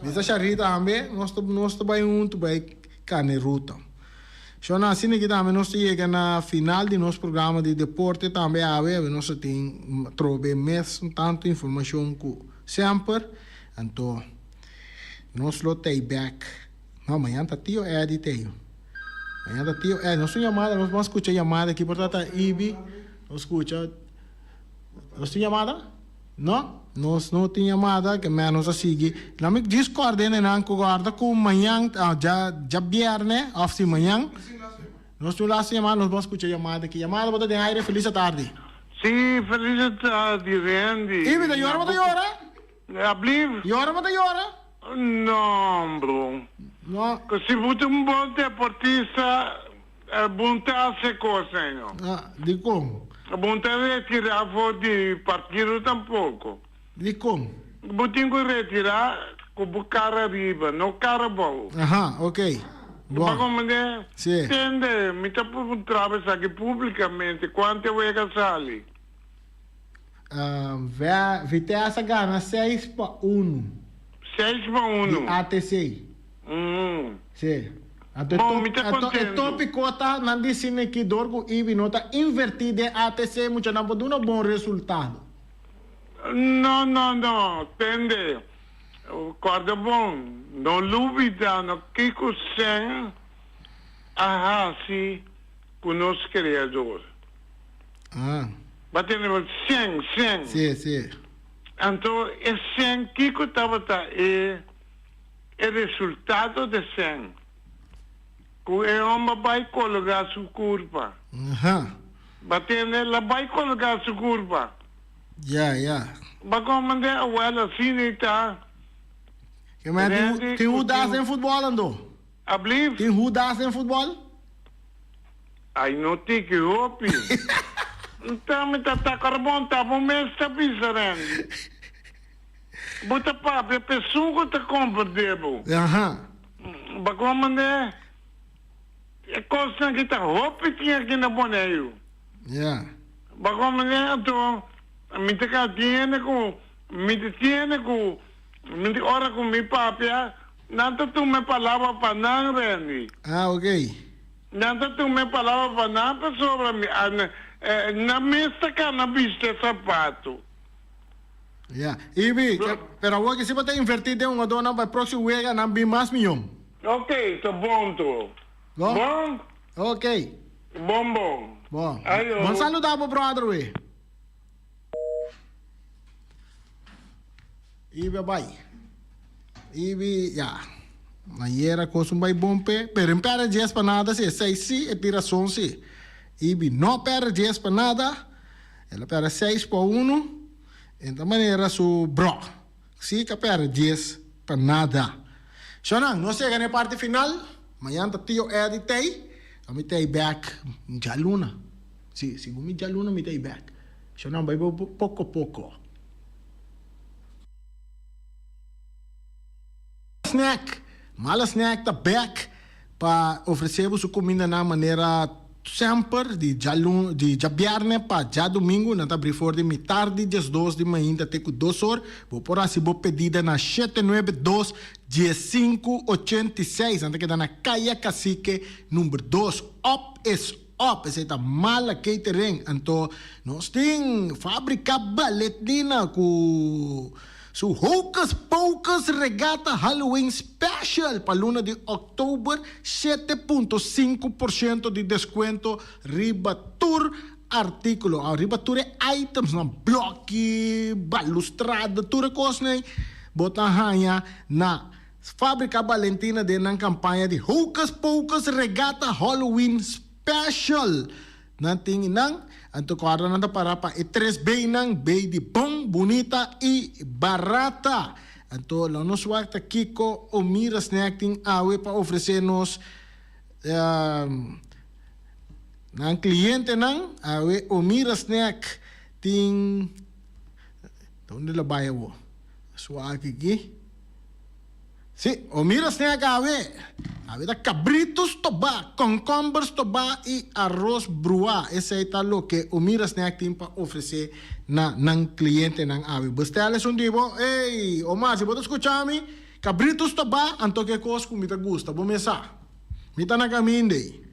Bisa charita também, nós vai vai carne ruta. So na assim que também nós chega na final de nosso programa de deporte também nós tem trobe mais tanto informação que sempre, então nós lo take back. Não, amanhã tá tio Eddie tio. Amanhã tá tio Eddie, nós chamada, nós vamos escutar chamada aqui portanto Ibi, nós escuta. Nós tem chamada? Não? Nós não tem chamada que menos a seguir. Não me discorde né não concorda com amanhã já viernes ou se amanhã. Nós temos lá chamada, nós vamos escutar chamada aqui. Chamada bota de aire, feliz tarde. Sim, feliz tarde, Randy. Ibi, da hora bota hora? Abliv? Hora bota hora? Não, bro. Não. Se você bom deportista, é bom ter coisa, não? Ah, de como? É bom ter retirar de partido tampouco. De como? Bom tem que retirar com o cara arriba, não cara bom. Aham, ok. Bom. Mas como é? Sim. Entende? Me está perguntando aqui publicamente quanto vai gastar ali. Vitesse gana 6-1. 6-1. ATC. Sim. Bom, me tá contento. E top cota não disse que dorgo Ibi nota invertida ATC muito não pode um bom resultado. Não. Entende? Guarda bom. Não duvida no que você sim conosco criador. Batendo 100. Sim. Então, esse 100 que estava é resultado de 100. Que é uma vai colocar sua curva. Batendo, ela vai colocar sua curva. Yeah. Mas como é ela assim está. Tem rudas em futebol, Ando? Abliv? Tem rudas em futebol? Ai, não tem que roupa. Então, me tá carbon, tá bom mesmo, tá pisando. Bota papo, a pessoa que tá compreendendo. Mas como é? É coisa que tá roupa tinha aqui na boneio. Yeah. Mas como é? Então, me tá tiene com, ora com mi papia, nada tu me palavra para não, Randy. Ok. Nada tu me palavra para nada sobre mim. Na mesa cannabis de sapato. Yeah. Ibi, pero agora que se você invertir de uma dona para próximo wega não bi mais milhão. Ok, tá bom tu. Bom? Ok. Bom. Ayo. Bom saludar pro brother we. Ibi bye. Ibi, yeah. Ayer cosa vai bompe, pero em pera 10 para nada se 6 e tira 11. Ibi não perde 10 para nada, ela perde 6-1, então maneira su bro, sim que perde 10 para nada. Sonang, nós chegamos na parte final, amanhã tá tio editei, a me tei back já luna, sim, segundo já luna me tei back. Sonang vai pouco. Snack, mala snack tá back para oferecer sua comida na maneira sempre de viernes para já domingo na abrir for de tarde das 2 de manhã até com 2 horas vou por assim vou pedida na 792 1586 antes que dá na Caia Cacique número 2 up is up essa é mala catering então nós tem fábrica baletina com su Hocus Pocus Regata Halloween Special para luna de outubro 7.5% de desconto ribatur artículo ribatur items na bloque balustrada tudo coisa né bota hanya na fábrica Valentina de na campanha de Hocus Pocus Regata Halloween Special nanting nang anto kuadra nanda para pa e 3B nang bay de bom, bonita e barata. Anto lá nos wakta Kiko o Mira Snacking awe para oferecer-nos nang cliente nang awe o Mira Snack ting onde la baia wo. Suaki gi Sí, o miras na gawe. Habita cabritos toba, concumbers toba e arroz brua. Esse é lo que o miras na acting para oferecer na nang cliente nang ave. Bestelles un dibo, hey, Omar, se pode escuchar me? Cabritos toba, anto que cos com mita gusta, bom mesa. Mita na caminde.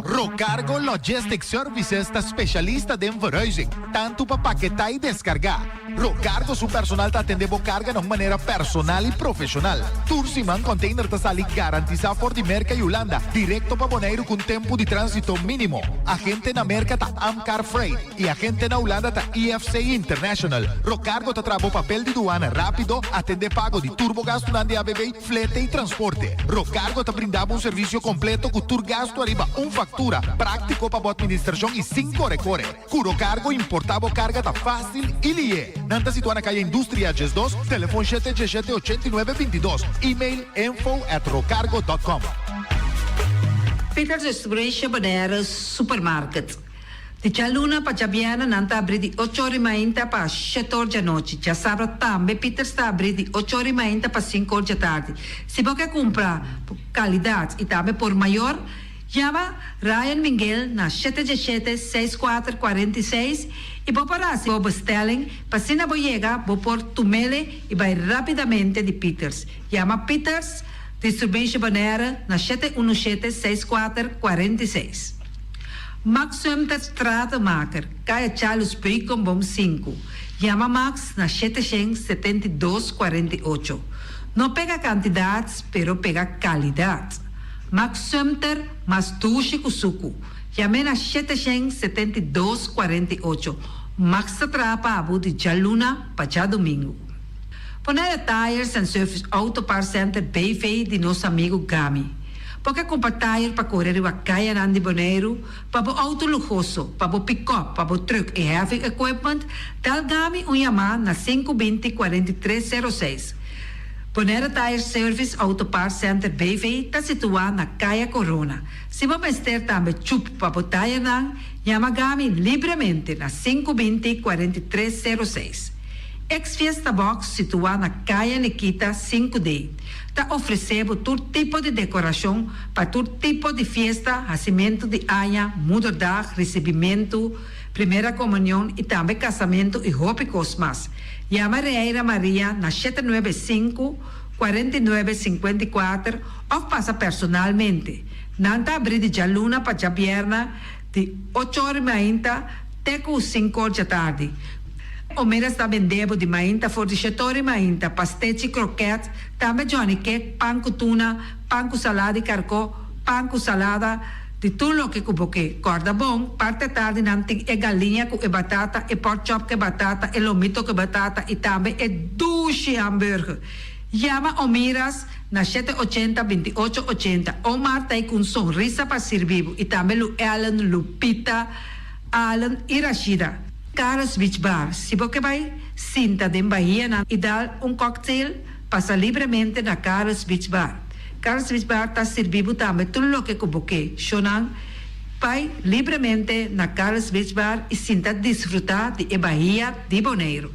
Rocargo Logistics Services está specialista de verhuizing, tanto para paquetar e descargar. Rocargo su personal te atende bo carga de maneira personal e profissional. Tursiman container te sali garantizado por di merca e Holanda, directo para Bonaire com tempo de trânsito mínimo. Agente na merca ta Amcar Freight e agente na Holanda ta EFC International. Rocargo te trabo papel de duana rápido, atende pago de turbogasto na ABB, flete e transporte. Rocargo te brindava um serviço completo com turgasto arriba factura, prático para a administração e 5 recore. Curo cargo importava carga tá fácil e lie. Nanta situa na calle Indústria Ges 2, telefone 717-8922, e-mail info@rocargo.com. Peters Distribution Bonaire Supermarket. De Chaluna para Jabiana nanta abrir de 8h30 para 7h da noite. Já sabe também Peters está abrir de 8h30 para 5h da tarde. Se você comprar qualidade e também por maior, chama Ryan Miguel na 717-6446 e vou parar se vou bestelling para se não chega vou por tumele e vai rapidamente de Peters. Chama Peters Distribution Bonaire na 717-6446. Max Sumter Stratenmaker, Kaya Charles Bricom Bom 5. Chama Max na 772-48. Não pega quantidades, pero pega qualidade. Max Sumter, mas tushi kusuku. Chame na 772-48. Max Trapa Abu de Jaluna, para domingo. Bonaire Tires and Service Auto Parts Center BV de nosso amigo Gami. Porque compra tire para correr a caia de Bonaire, para o auto luxuoso, para o pick-up, para o truck e heavy equipment, tal Gami Yamaha na 520-4306. Bonaire Tire Service Auto Parts Center BV está situado na Caia Corona. Se você ter também chup para o tire, Yamagami livremente na 520-4306. Ex-Fiesta Box situada na Caia Nikita 5D. Está oferecendo todo tipo de decoração para todo tipo de festa, nascimento de anha, mudança, recebimento, primeira comunhão e também casamento e roupa cosmas. Llama Reira Maria na 795-4954 ou passa personalmente. Nanta abrir de Jaluna para Jabierna de 8h30 até 5h da tarde. O Mera está vendendo de mainta for de 7h30, pastete croquete, também Johnny Cake, pão com tuna, pão com salada e carcó, pão com salada, de tudo o que cuboque. Corda bom, parte tarde nanti é galinha com batata, e pork chop com batata, e lomito com batata, e também é duche hambúrguer. Llama o Miras na 780-2880. Omar tá com sorriso para servir. E também o Alan, Lupita, Alan e Rashida. Carlos Beach Bar. Se você vai sinta de Bahia e dar cocktail, passa livremente na Carlos Beach Bar. Carlos Beach Bar está servindo também tudo o que você chonan. Vai livremente na Carlos Beach Bar e sinta desfrutar de Bahia de Bonaire.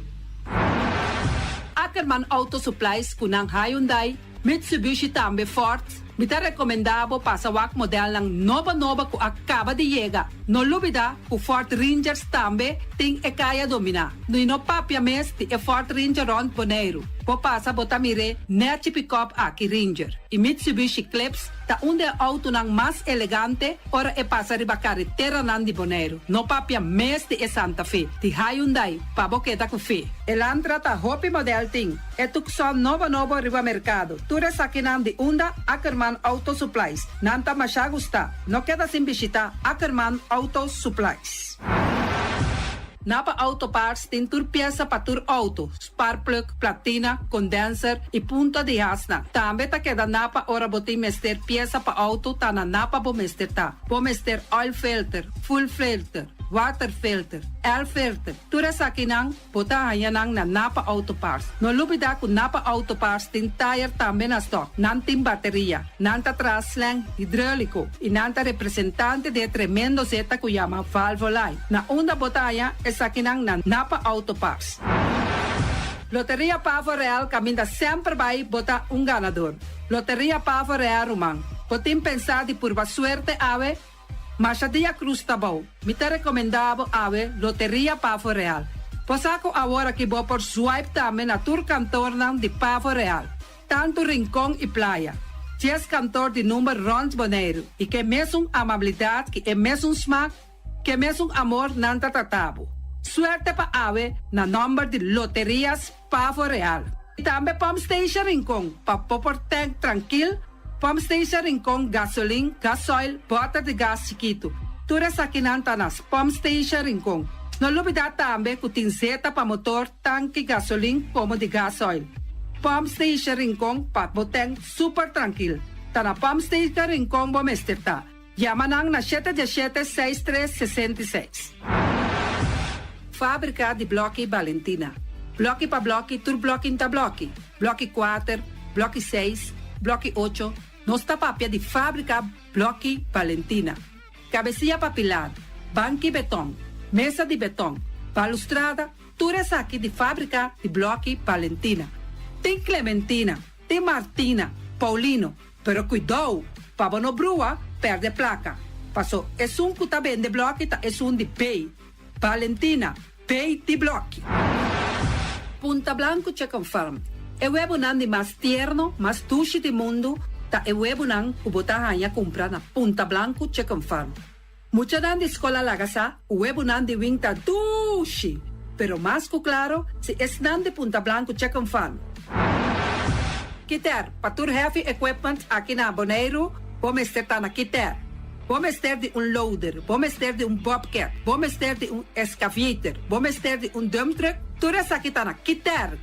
Ackerman Auto Supplies kunang Hyundai, Mitsubishi também Ford. Mita recomendado para o modelo ng nova que acaba de chegar. No lubida, o Ford Rangers também tem e kaya domina. No papia mes de Ford Ranger on Bonaire. Po passa botamire net pick-up aqui Ranger. E Mitsubishi Eclipse ta onde auto nang mas elegante ora e passa riba carretera nan di Bonaire. No papia mes de Santa Fe. Di Hyundai pa boqueta com fe. Elantra ta hopi model ting. E tukson novo riba mercado. Tura sakinan di unda Ackerman Auto Supplies. Nanta masya gusta. No queda sin visita Ackerman Auto Supplies. Napa Auto Parts tem tur pieza para tur auto, spark plug, platina, condenser e punta de asna. Também tá queda Napa ora botim mester pieza para auto tá na Napa bo mester tá. Bo mester oil filter, full filter, water filter, air filter. Tura sa kinang bota hayanang na Napa Auto Parts. No lubida ku Napa Auto Parts tin tire também na stock. Nantim bateria, nanta traslang hidráulico e nanta representante de tremendo zeta ku yama valvolai. Na onda botaya sa kinang na Napa Auto Parts. Loteria Pavo Real caminda sempre vai botar um ganador. Loteria Pavo Real Romang. Potim pensar de purva suerte ave, mas a dia cruz tá bom. Me te recomendavo ave Loteria Pavo Real. Posaco agora que vou por swipe também na tour cantor de Pavo Real. Tanto Rincón e Playa. Diez cantor de número Rons Boneiro. E que mesmo amabilidade, que é mesmo smaak, que mesmo amor nanta tratabo. Suerte pa ave na number de Loterias Pavo Real. E também Pump Station Rincón, pa popor tank tranquil, Pump Station Rincón gasolina, gasoil, bota de gas chiquito. Tura sakinanta nas Pump Station Rincón. No lubida também que tem zeta pa motor, tanque gasolina como de gasoil. Pump Station Rincón pa boteng super tranquil. Ta na Pump Station Rincón bom esterta. Yamanang na 717-6366. Fábrica de Bloque Valentina. Bloque pa bloque, tur bloque inta bloque. Bloque 4, bloque 6, bloque 8. Nossa papia de fábrica Bloque Valentina. Cabecilla papilar, banque betão, mesa de betão, balustrada, tudo isso aqui de fábrica de Bloque Valentina. Tem Clementina, tem Martina, Paulino, pero cuidado, para não brua, perde placa. Passou, é que tá bem de bloque, é de pay. Valentina, pay de bloque. Punta Blanco Chicken Farm. É o ebunan de mais tierno, mais duche do mundo, tá é o ebunan que botar a comprar na Punta Blanco Chicken Farm. Mucha dan de escola lagasa, o ebunan de winta duche. Pero mais que claro, se es nan de Punta Blanco Chicken Farm. Kiter, patur heavy equipment aqui na Boneiro, vamos ter na Kiter. Vamos ter de loader, vamos ter de bobcat, vamos ter de excavator, vamos ter de dump truck. Tudo isso aqui tá na Kiter.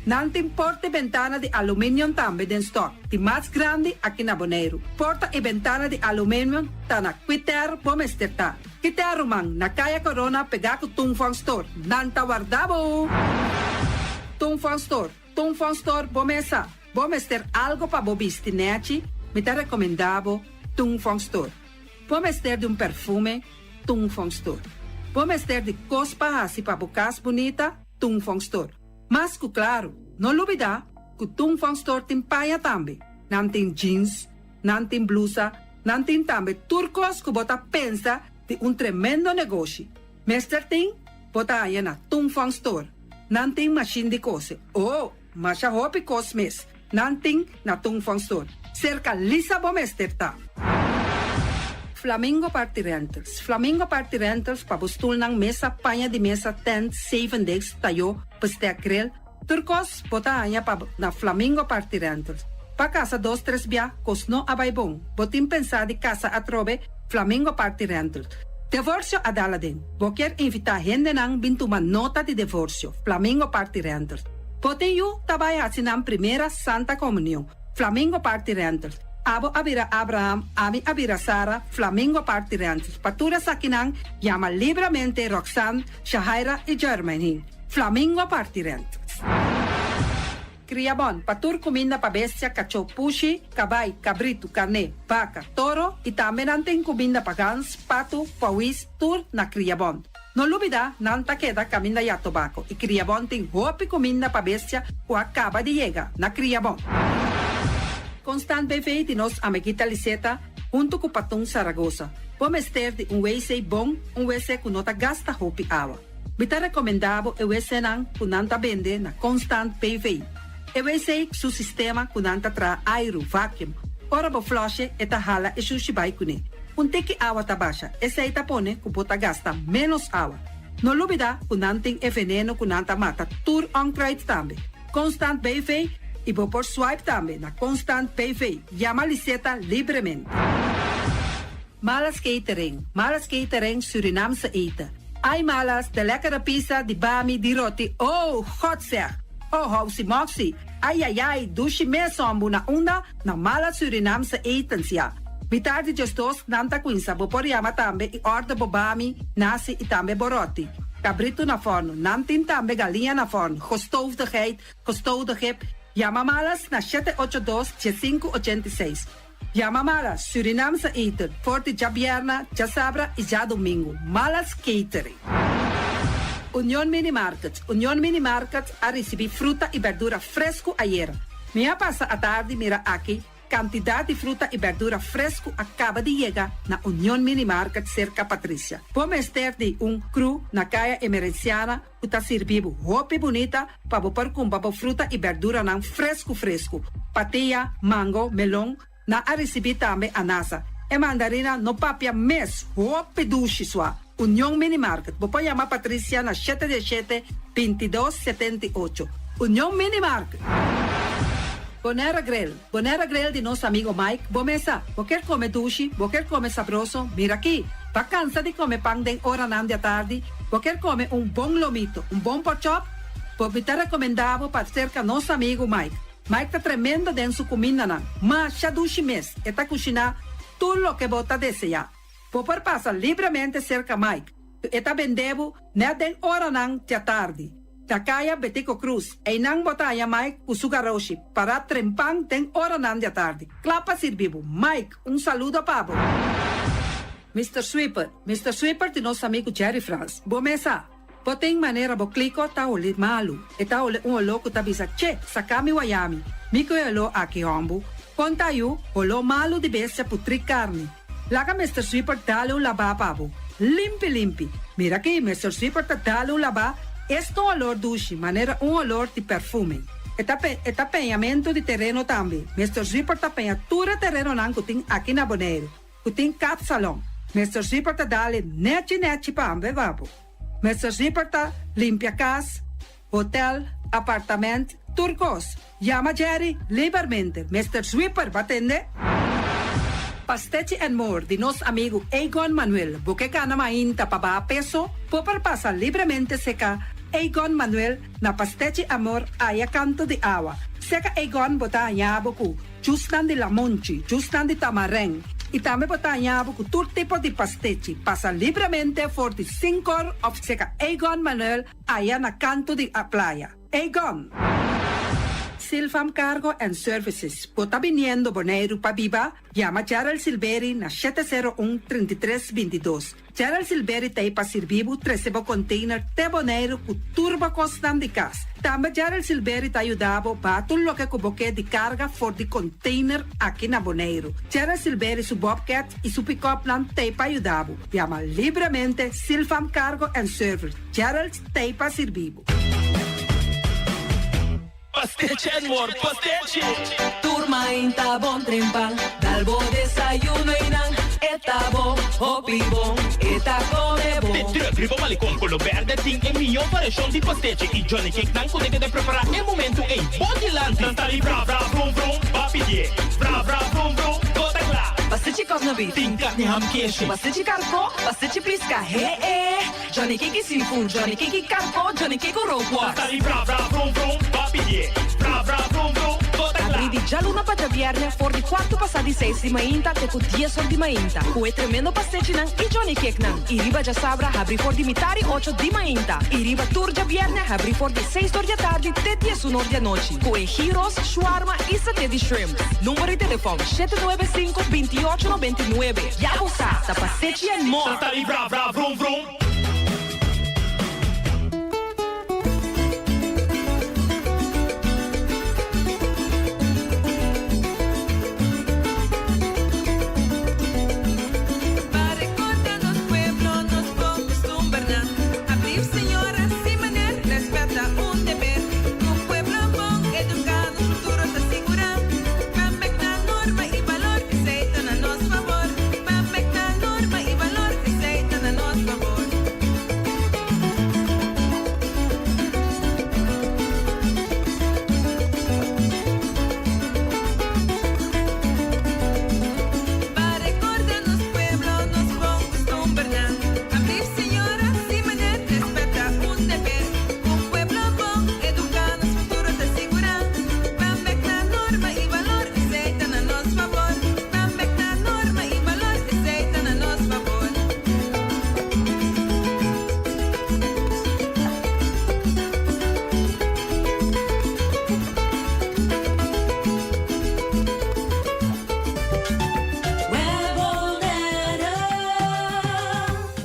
Não tem porta e ventana de alumínio também em stock. De mais grande aqui na Boneiro. Porta e ventana de alumínio tá na Kiter, vamos ter tá. Kiter Romang, na Kaya Corona, pegar com Tungfang Store. Nanta guardabo. Tungfang Store, vamos ter algo para bobistinete, me te recomendavo Tungfang Store. Vamos ter de perfume, Tungfang Store. Vamos ter de cospa assim para bocas bonita, Tungfang Store. Mas que claro, não olvidar que Tungfang Store tem paia também. Não tem jeans, não tem blusa, não tem também turcos que bota pensa de tremendo negócio. Mester tem, bota aí na Tungfang Store. Não tem machine de cose. Mas a roupa cose mes. Não tem na Tungfang Store. Cerca lisa bom mester tá. Flamingo Party Rentals. Flamingo Party Rentals pa bustul ng mesa, panha de mesa, tent, 7 days, tayo, pastek grill. Turcos, bota anya pa na Flamingo Party Rentals. Pa casa 2-3 biya, kosno abay bong. Botin pensa di casa atrobe, Flamingo Party Rentals. Divorcio adala din. Boker invita gente nang bintuman nota de divorcio. Flamingo Party Rentals. Botin yu tabay asinang primera Santa Comunión. Flamingo Party Rentals. Abo abira Abraham, ami abira Sara, Flamingo Party Rentals. Patura sakinang, llama libremente Roxanne, Shahaira y Germany. Flamingo Party Rentals. Criabon, patur comida pa bestia, cacho, pushi, cabay, cabrito, carne, vaca, toro, y también anten comida pa gans, pato, pawis, tur na Criabon. No olvida, nanta queda camina ya tobacco, y Criabon tem hopi comida pa bestia, o acaba de llegar na Criabon. Constant BV de nos amiguita Liseta, junto com Patung Zaragoza. Vamos ter de WC bom, WC que nota gasta hopi água. Bita recomendado o WC nan que nanta vende na Constant BV. O WC su sistema que nanta tra aero vacuum. Ora bo flush eta hala e sushibai kune. Teki água ta baixa, essa aí pone que bota gasta menos água. No lubida que nanting e veneno que nanta mata tur on crate também. Constant BV e vou por swipe também na Constant PV. Llama Liseta livremente. Malas Catering Surinamse eten. Ai malas, de lekkere pizza, de bami, de roti. Oh, God zeg. Oh, housie moxie. Ai, douche mesombo na onda na malas Surinamse etens ja. Bitardi gestos nanta quinsa, vou por llama também e order bobami, nasi e também boroti. Cabrito na forno, nantin também galinha na forno. Gestoofde geit, gestoofde kip. Llama malas na 782-1586. Llama malas, Surinamse eten, Forte já vierna, já sabra e já domingo. Malas Catering. Unión Mini Market. Unión Mini Market a receber fruta e verdura fresco ayer. Minha passa a tarde mira aqui. Quantidade de fruta e verdura fresco acaba de chegar na Unión Mini Market cerca Patrícia. Vamos ter de cru na caia emergenciana que está servindo roupa bonita para pôr com fruta e verdura não fresco. Patia, mango, melão, na a receber também anasa. E mandarina no papia mes, roupa duche sua. Unión Mini Market. Vou chamar Patrícia na 717-2278. Unión Mini Market. Bonera Grill de nosso amigo Mike. Bomesa, você quer comer duche? Você quer comer sabroso? Mira aqui, para cansar de comer pão de hora não de tarde, você quer comer bom lomito, bom pork chop? Vou te recomendar para cerca nosso amigo Mike. Mike tá tremendo dentro sua comida não, mas já duche mês, está cozinhando tudo o que você deseja. Vou passar livremente cerca Mike, está vendendo nem de hora não de tarde. Takaya Betico Cruz, e nang botaya Mike Usugaroshi para trempang den hora nan de tarde. Clapa sirvivo. Mike, saludo pabo. Mr. Sweeper de nosso amigo Jerry France. Bomesa, poteng maneira bo clico ta ole malu. E ta ole louco ta bisa che, sakami wayami. Miko elo aki hombu. Pontayu, olo malu di bestia putri carne. Laga Mr. Sweeper dale laba pabo. Limpi. Mira aqui, Mr. Sweeper ta dale laba. Este olor duche, maneira olor de perfume. Eta penhamento de terreno também. Mr. Sweeper ta penha tudo terreno não que tem aqui na Bonaire. Que tem cap salão. Mr. Sweeper ta dale nete pa ambe vabo. Mr. Sweeper ta limpia casa, hotel, apartamento, turcos. Llama Jerry livremente. Mr. Sweeper va atender. Pastete and More de nosso amigo Egon Manuel. Porque cana mainta para peso, popar passa livremente seca Egon Manuel na Pastete Amor a canto de água. Seca Egon botar anhaboku, justan de lamonchi, justan de tamareng. E também botar anhaboku todo tipo de pastete. Passa livremente for de 5 horas of seca Egon Manuel a na canto de a playa. Egon. Silfam Cargo and Services. Bota viniendo Bonaire pa Viva, llama Gerald Silveri na 701-3322. Gerald Silveri tem pa servibo 13 container te Bonaire ku turbo costam de cas. Também Gerald Silveri te ajudava para tudo lo que cuboque de carga for de container aqui na Bonaire. Gerald Silveri su Bobcat e su pick-up plan te pa ajudava. Llama livremente Silfam Cargo and Services. Gerald te pa servibo. Pastete and More, pastete. Turma in tabon trempan, dalbo desayuno inang, etabo, opibon, come bon. De terugribo malicom color verde ting e mio variação de pastete e Johnny Cake não consegue de preparar em momento em Bodyland. Não tá ali bra vrum vrum, papidie, bra vrum vrum, gota lá. Pastete cosnabi, ting carne ham queijo. Pastete carco, pastete pisca, Johnny Cake seafood, Johnny Cake carco, Johnny Cake roquas. Tá ali bra vrum vrum, papidie, bra vrum vrum, gota lá. Abri già luna para viernes for di 4 passati 6 di mainta te cu 10 ore di mainta. Cu e tremendo pastete nan e Johnny Cake nan. I riba già sabra abri for di mitari 8 di mainta. I riba turgia viernes abri for di 6 ore di tardi te 10 ore di noci. Cu e gyros, shawarma e satè di shrimp. Numero di telefono 795-2899. Ya usa, ta pastete and more. Tá ali bra vrum vrum. Norma y valor que se a nosso favor.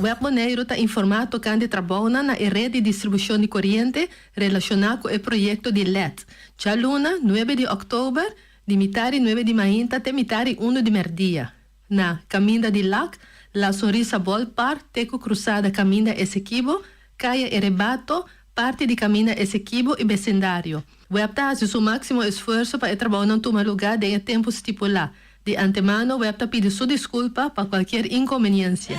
Web Bonaire está informado tocante trabalho na rede de distribuição de corrente relacionada com o projeto de LED. Já luna, 9 de outubro, de mitari 9 de manhã até mitari 1 de merdia. Na Caminda de Lac, La Sonrisa Ballpark, Teco Cruzada Caminda Essequibo, Caia Erebato, parte de Caminda Essequibo e vecindário. Web está fazendo seu máximo esforço para o trabalho não tomar lugar em tempo estipulado. De antemano, Web está pedindo sua desculpa para qualquer inconveniência.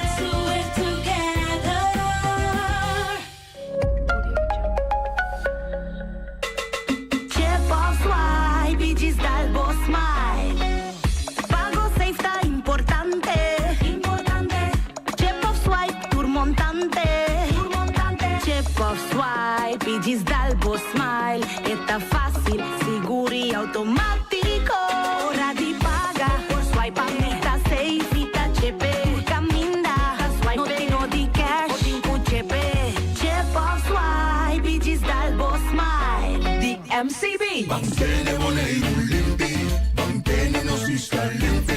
Pidis dalbo smile, está fácil, seguro e automático. Hora de pagar, por swipe está safe, está chepe. Por caminda, no tenho de cash, por 5 chepe. Chip of swipe, pidis dalbo smile. The MCB. Mantene Bonaire limpi, mantene no sista limpi.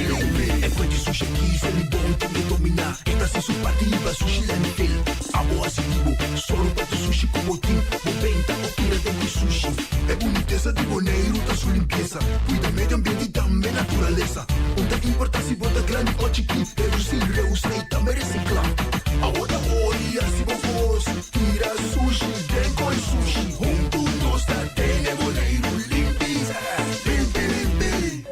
E quindi sushi chi se li bonti di dominare. Esta se su partiva sushi landfill. Amo asitivo, solo per sushi como team. Moventa o tira dentro sushi. É boniteza de Bonaire, tá sua limpeza. Cuida meio ambiente e também natureza. Onde importa se bota grande ou chiquinho. Reduzir, reusar e também reciclar. Agora olha se vos tira sushi, vem com sushi. Juntos nós tá tendo Bonaire limpi, limpi, limpi.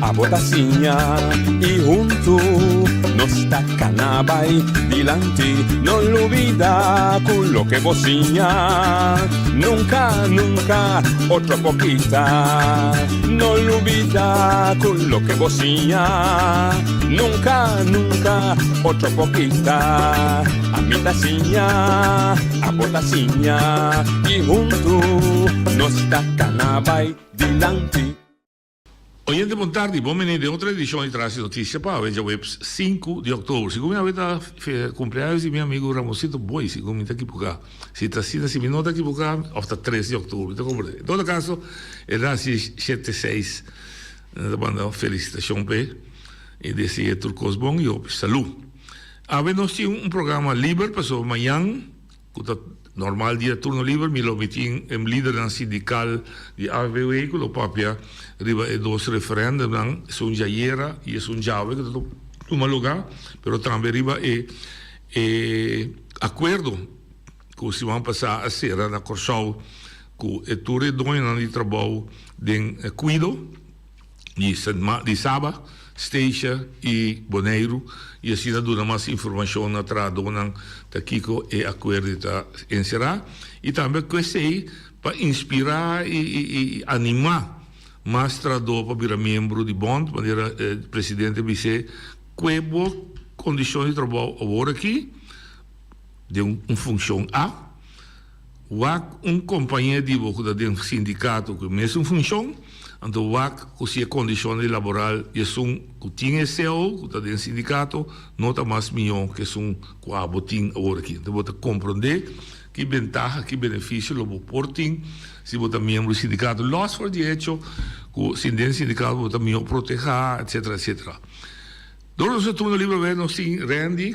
A botacinha e junto nos tacanabay dilante, no olvida con lo que vocinha, nunca, nunca otra poquita, no olvida con lo que vocinha, nunca, nunca otra poquita, a mi tacinha, a botacinha e junto nos tacanabay dilante. Oyente, buon tardi, buon venerdì, outra edição de Traz Notícia para a Veja Webs 5 de outubro. Segundo a veta cumpleaños de meu amigo Ramosito Boi, segundo está aqui por cá. Se está assim, se me nota aqui por cá, hasta 13 de outubro. Em todo caso, ele nasce 76 da banda Felicitação P e desse Turcos Bom e Opes Saúde. Agora nós temos programa livre, passou amanhã, normal dia turno livre, me lo meeting em líder sindical de AVW, que o papia riba e dos referendum nan sun jaiera e sun jave que to uma lugar, pero também riba e acordo que se vão passar a ser na Corsol com e tudo dono de trabalho de cuido de Saba, Steixa e Bonaire e assim dá mais informação na tradona da Kiko e acordo da encerrar e também que sei para inspirar e animar mais trador para virar membro de bond, maneira presidente BC, que boa condição de trabalho agora aqui de função A, ou companheiro de boca de sindicato que mesmo função. Então, o que é condição laboral e são que tinha seu, que tem sindicato, não está mais melhor que são com a botin agora aqui. Então, você compreender que ventaja, que benefício, o porting, se você membro do sindicato, los for de hecho, que o sindicato você melhor proteger, etc, etc. Dois eu estou no livro vendo sim, Randy,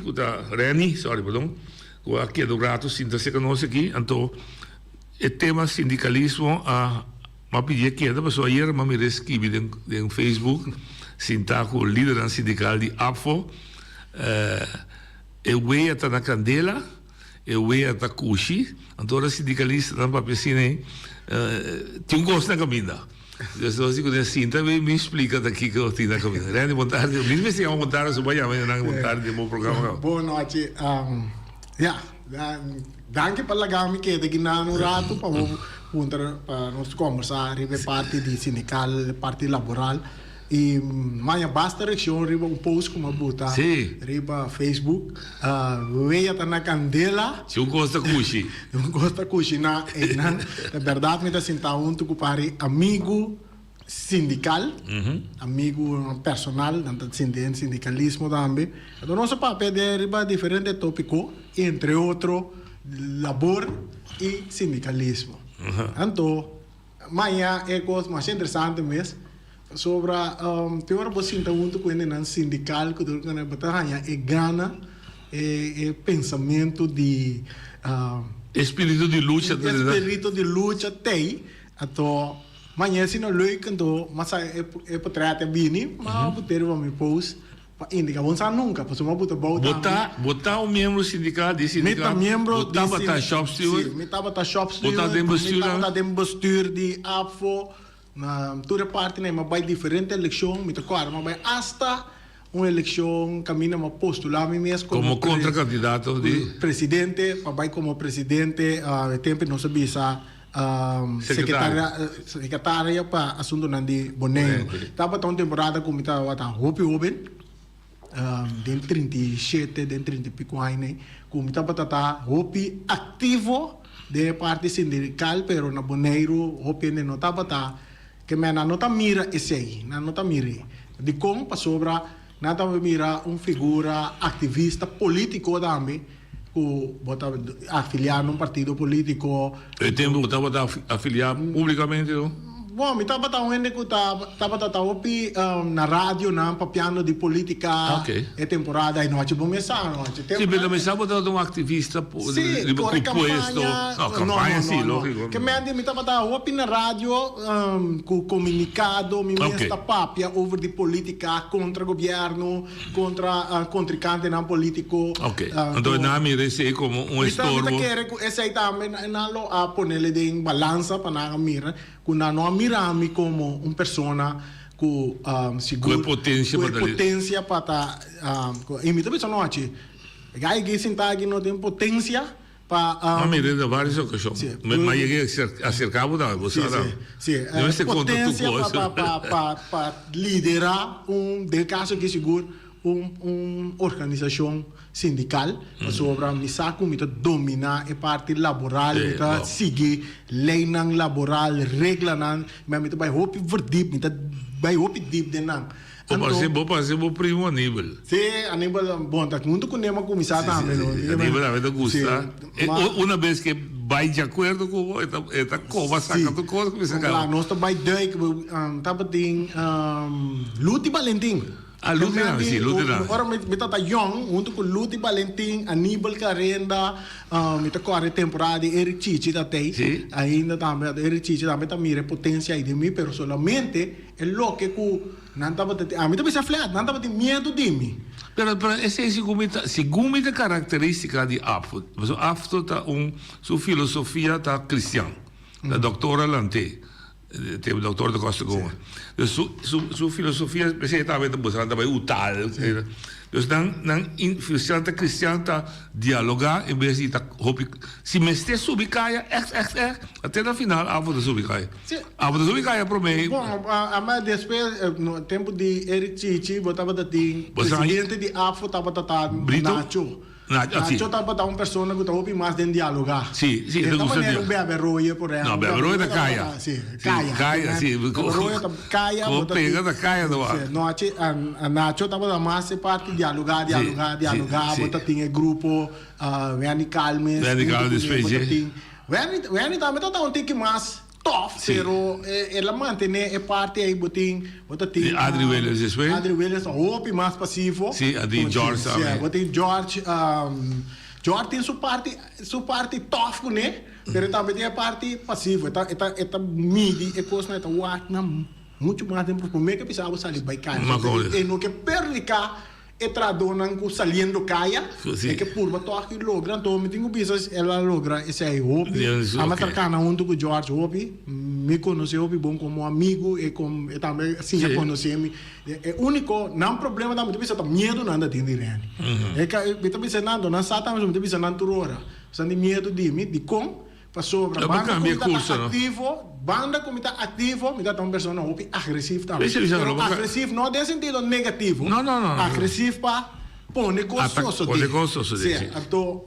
que aqui é do grato, sinta-se conosco aqui. Então, o tema sindicalismo ma pedia que a pessoa ayer me escrevi em Facebook, sinta com o líder sindical de APFO, eu ia estar na Candela, eu ia estar Cuxi, então o sindicalista não para pensar tem gosto na caminha. Então, se você sinta, me explica daqui que eu tenho na caminha. Randy, boa tarde. Mesmo se eu montar, eu vou amanhã, boa tarde, bom programa. Boa noite. Danke per la gami che de ginano rato pa punta pa nos conversar ribe parte di sindical, parte laboral e manha basta reação riba um post como buta riba Facebook veia tá na candela se gosta cuxi na na verdade me tá sentar junto com pare amigo sindical, amigo personal, tanto sindicalismo também. Então nosso papel é riba diferente tópico, entre outros labor e sindicalismo. Então, amanhã é coisa mais interessante mesmo sobre tem hora você está junto com ele na sindical que tu na batalha é gana é pensamento de espírito de luta tem então amanhã se não lui canto mas é para trata bem mas botar vamos pôs para indicar vamos nunca para uma botar um membro sindical de sindical botar para shop steward botar dentro bestuur de AFO na toda parte né mas vai diferente eleição me tocar mas vai hasta uma eleição caminha uma postular mesmo como contracandidato de presidente vai como presidente tempo não sabia secretária para assunto nandi Boneiro estava tão temporada como estava hopi open den 37 den 30 pico aí como estava hopi ativo de parte sindical pero na Boneiro hopi não estava que me não tá mira esse aí não tá mira de como para sobra não tá mira figura ativista político também que bota afiliar num partido político e tempo botava afiliar publicamente bom me estava onde que estava opi na rádio na papiando de política é temporada e noite bom mensagem noite sim mas mensagem botava um ativista de campanha sim lógico que me estava opi na rádio com comunicado me está papia over de política contra governo contra contrincante na político então não me recebi como estorbo esse aí também não a ponerle em balança para não mira que não mirami como uma pessoa com potência para imita pessoa noite gai que sentagi não tem potência para mira de várias ocasiões mas cheguei a cercar da você potência para liderar de caso que seguro organização sindical sobre misa comita dominar a parte laboral mita seguir lei nan laboral regra nan mas mita vai hopi verdip mita vai hopi deep de nan pode ser primo Aníbal sim Aníbal bom tá muito com nema começar também Aníbal vai gostar uma vez que vai de acordo com esta cova saca do coisa que você quer nós tá vai dei que tá tem Luti Valentim Luteran, sim, Luteran. Ora, me tá young, junto com Luti Valentim, Aníbal Carenda, me tá com a temporada de Eric Chichi da tem, ainda também, Eric Chichi também tá mira potência aí de mim, pero solamente é lo que não tava a mim também se aflado, não tava de medo de mim. Pero essa é segunda característica de AFO. AFO tá sua filosofia tá cristã, da doutora Lanté. Tem o doutor da Costa Goma. Sua filosofia especialmente buscando também o tal. Então, não filosofia cristã tá dialogar em vez de se mexer subicaia até no final a volta subicaia. A volta subicaia para mim. Bom, mas depois no tempo de Eric Chichi botava da presidente de AFO tava Nacho. Nacho estava uma pessoa que estava mais de dialogar. Sim, sim. Então, não era o Beberoia, por exemplo. Não, Beberoia da Caia. Sim, Caia, sim. Beberoia da Caia. Vou pegar da Caia do ar. Nacho estava mais parte de dialogar. Bota tinha grupo, Veni Calmes. Veni Calmes, Veni também estava um tique mais tough, pero ela mantém a parte aí, botin Adri Williams, isso é? Adri Williams, o mais passivo. Sim, a de George também. Botin George tem sua parte tough, né? Pero também tem a parte passiva. Eta midi, é coisa, eta work, muito mais tempo por mim que precisava sair by cá. E no que perdicar tradonan com saliendo caia é que por bato aqui logra então me tenho business ela logra esse aí hobby a matracana junto com George hobby me conhece hobby bom como amigo e como também assim já conheci me é único não problema também você tá medo nada tem de rene é que me tá pensando não sata mas me tá pensando toda hora São de medo de mim, de com, passou para banda ativo, banda como está ativo, me dá uma pessoa agressiva também. Agressivo não tem sentido negativo. Não. Agressivo para pôr gostoso. Pôr gostoso. Sim, então,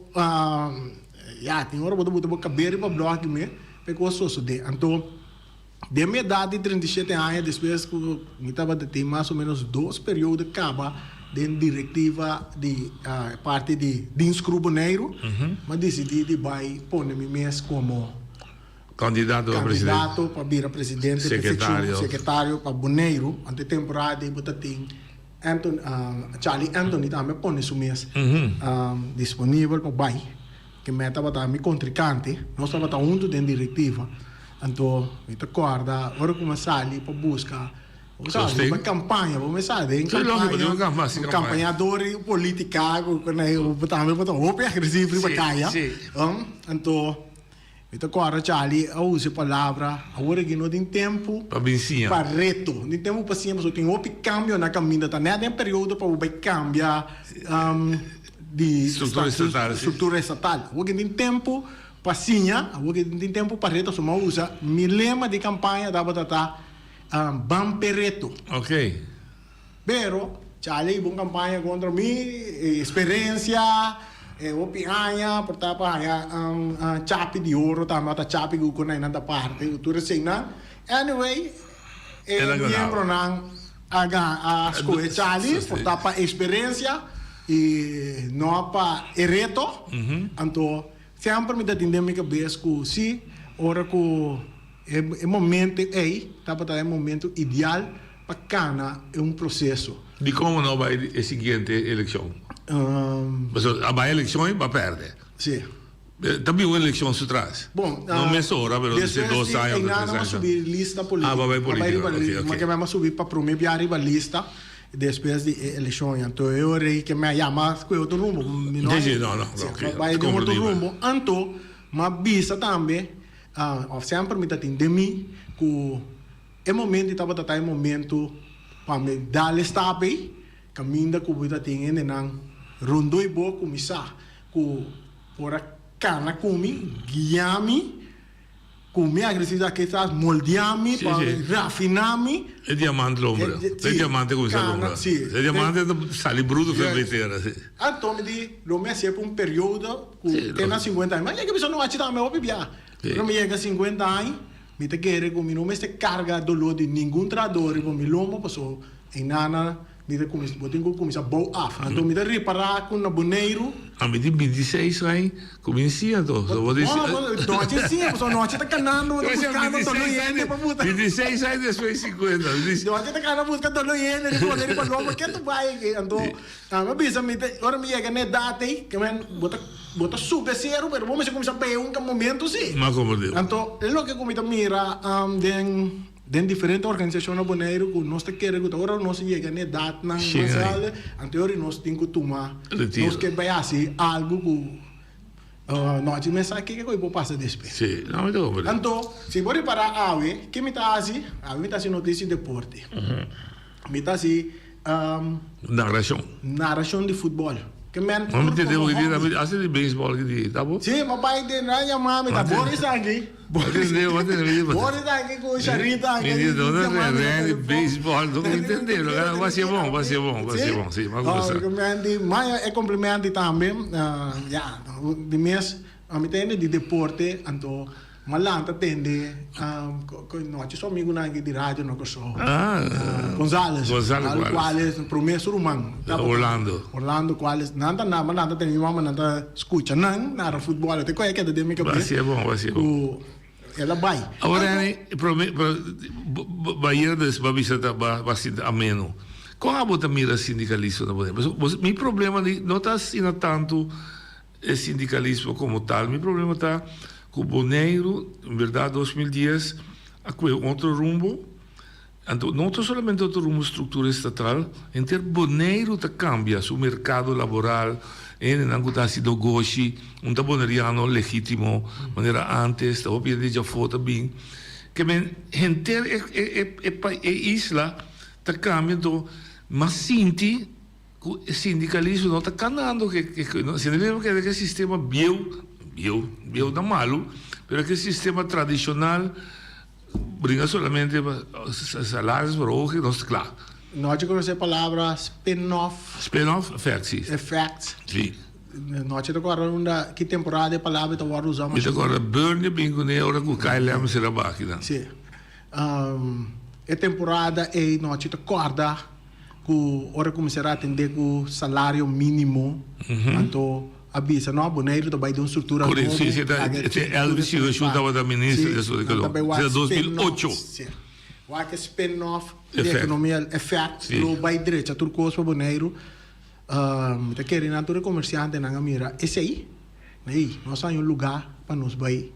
tem hora que eu vou caber para bloco me, para gostoso de. Então, de minha idade, 37 anos, depois que eu estava de mais ou menos 2 períodos, acaba de diretiva de parte de Inscru Boneiro, mas decidi de vai pôr-me mesmo como candidato para virar presidente, secretário para Boneiro, ante temporada de botatim. Charlie Anthony também põe isso mesmo disponível para vai, que meta para me contrincante, nós estamos juntos dentro diretiva. Então, me acorda, agora começar ali para buscar uma campanha, vamos começar a campanhador política, também para agressivo para caia. Então, me acorda, Charlie, eu uso a palavra, agora que não tem tempo para reto, não tem tempo para cima, só tem outro cambio na caminhada, tá? Não tem período para cambiar de estrutura estatal. Agora tem tempo passinha, agora tem tempo para reto, só usa mi lema de campanha da batata Bampereto. Ok. Pero, Charlie, bom campanha contra mim, experiência, opinião, portanto, chapi de ouro, também tá chapi que eu na parte, tudo assim, né? Anyway, membro não a escolha Charlie, portanto, experiência e não para reto, então sempre me dá entender minha cabeça que se ora que é momento é momento ideal para cana é um processo. De como não vai a seguinte eleição? A eleição vai perder. Sim. Também uma eleição se traz. Bom, não me sobra, mas desde 2 anos. Ainda vamos subir lista política. Vai política. Mas que vamos subir para promover a lista. Depois de eleição, então eu orei que me chama com outro rumo. Não. Vai de outro rumo. Então, mas visa também, sempre me dá de mim que é momento estava é momento para me dar estape, caminho que eu tenho nem rondo e boa começar que por a cana comi, guiame, comi agressividade que estás moldeami, para raffinami. É diamante l'ombra. É diamante come sa l'ombra. É diamante sali bruto ferreteira. Então me di, lo me sempre um período que tem 50 anos, mas é que pessoa não acha também o bibia. Não me chega 50 anos, me te quer que não me se carga dolor de nenhum trador, com me lombo passou em nana. Me começa a boa af. Então me reparar com o boneiro. A mim de 26 aí comecia então. Não, sim, a pessoa não está canando, buscando todo o iene para botar. 26 aí depois 50. Não está canando buscando todo o iene, de poder para logo que tu vai. Então, a bisa me agora me chega na data aí, que men bota super zero, mas vamos começar a pegar um momento sim. Mas como Deus. Então, é o que começa mira den diferentes organizações aboneiro que nós queremos que agora nós chega na data na sala anterior nós temos que tomar nós que vai assim algo que nós temos mensagem que eu passa depois. Sim, não é então se você parar ave que me tá assim notícia de deporte me tá assim narração de futebol. Vamos entender o que diz, assim de beisebol que diz, tá bom? Sim, mas pai de nada, mami, tá Boris aqui. Boris aqui com o Charita aqui. Menino, não é beisebol, não entendendo. Vai ser bom, sim, vai gostar. Mas é complemento também, de mês, a mim tem de deporte, então, malanta tende, nós somos amigos aqui de rádio, não só. Gonzales, quales, promesso rumano. Orlando, quales, nada tem mamãe, nada escuta, nada futebol, até qual é que é de minha cabeça. Vai ser bom. Ela vai. Agora, Bahia vai ser ameno. Qual a bota mira sindicalista na Bahia? Meu problema não está assim tanto sindicalismo como tal, meu problema está o Boneiro, em verdade, 2010, há outro rumo, não somente outro rumo estrutura estatal, inteiro Boneiro cambia o mercado laboral, não está sido goshi, boneriano legítimo, maneira antes, está obviamente já foto bem, que inteiro é isla, está cambiando, mas sinti que o sindicalismo não está canando, se não lembra que é sistema bio eu não malo, pero que sistema tradicional brinca solamente salários para hoje, não está claro. Nós conhecemos a palavra spin-off. Spin-off, effect, sim. Effect. Sim. Nós agora que temporada a palavra está usando. Mas agora burn bingo ne ora com cai lema será máquina. Sim. A temporada é nós te acorda que hora começará a atender com o salário mínimo. Então avisa, não, boneiro também de uma estrutura. Por isso, sim, Elvis se ajudava da ministra da sua economia. Será 2008. Sim. O que é spin-off da economia, effect, lo vai direito a tudo coisa para boneiro. Tá querendo a toda comerciante na mira. Esse aí, nós temos um lugar para nos vai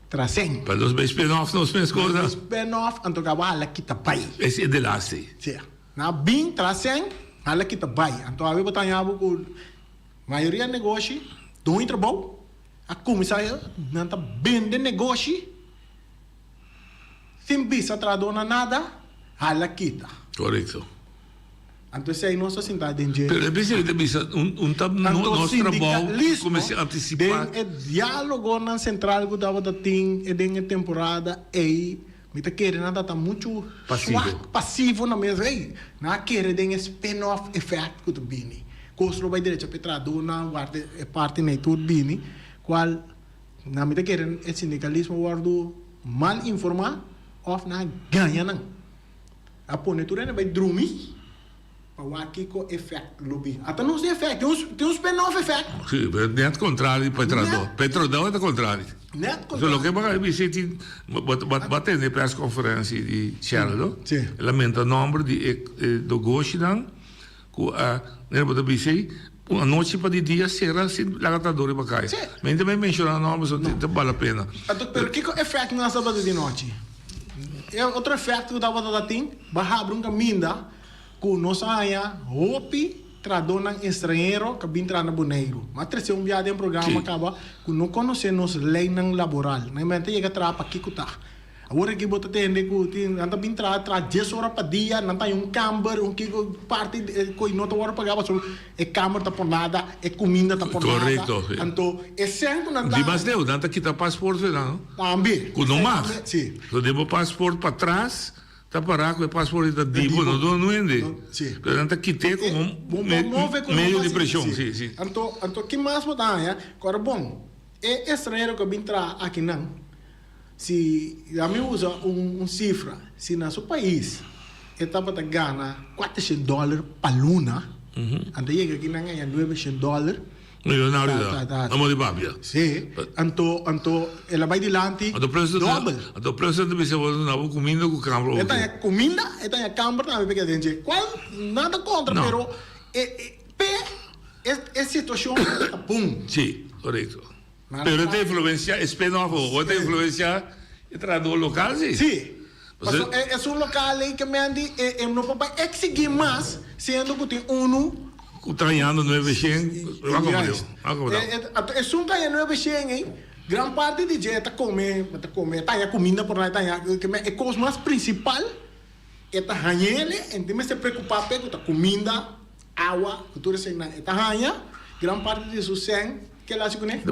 trazer. Para nos vai spin-off, nos fez coisa. Spin-off, então acaba que tá bai. Esse é de lá, sim. Sim. Na bem trazer, ela que tá bai. Então a botar com maioria negócio, do trabalho, a comissária não tá bem de negócio. Sem bisa tradona nada, hala kita. Correto. Então, se aí nós sentamos em dia. Pero é preciso de bisa nosso trabalho começa a antecipar. O diálogo na central que dava da ting e den temporada e me tá querendo nada tá muito passivo na mesa aí. Na querer den spin-off effect que tu bini. Costo vai direito a tradona, guarda parte nem tudo bini, qual na me tá querendo o sindicalismo guardo mal informado. Of na ganha não. A ponetura vai dormir para o aqui com efeito lobby. Até não tem efeito, tem um spin-off effect. Sim, mas net contrário para Petrodão. Petrodão é o contrário. Net contrário. Só que vai visite bater na press conferência de Charlotte. Sim. Lamenta o número de do Goshidan com a nerva da BC. Uma noite para de dia será assim lagatador para cair. Mas também mencionar nomes só vale a pena. Pero que efeito nós sábado de noite? Outro efeito que dava da tim, barra um caminho com nossa área, hopi tradona estrangeiro que vem na boneiro. Mas trece viagem em programa acaba com não conhecemos lei laboral. Na mente chega para aqui que tá. Agora que bota tende que anda bem tra 10 horas para dia, não tem camber, que parte coi não tá hora pagava só é camber tá por nada, é comida tá por nada. Correto. Então, é sempre não dá. Mas deu, não tá quita passaporte não. Também. Com não mais. Sim. So debo passaporte para trás. Tá parar com o passaporte da Dibo, não ende. Sim. Pero não tá quite como meio de pressão, sim. Então, que mais botar, é? Agora bom, é estrangeiro que vem aqui não. Se a mim usa cifra, se na seu país estava a ganhar $400 para luna, anda chega aqui na ganha $900. Milionário da amo de Bábia. Sim. Então ela vai dilante. Double. A presidente me disse não comida com câmara. Esta é comida, esta é câmara também porque gente. Qual nada contra, pero é situação pum. Sim, correto. Pero te influencia, spin-off, o te influencia el traductor local, sí. Sí. Es un local que me han dicho, no puede exigir más, siendo que tiene uno. Trayendo 900, es un talla 900, gran parte de gente come, talla comida por la talla, que é cosa más principal, esta hanhele, entonces se preocupa con la comida, agua, cultura, esta hanha, gran parte de su sen, que ela se conecta?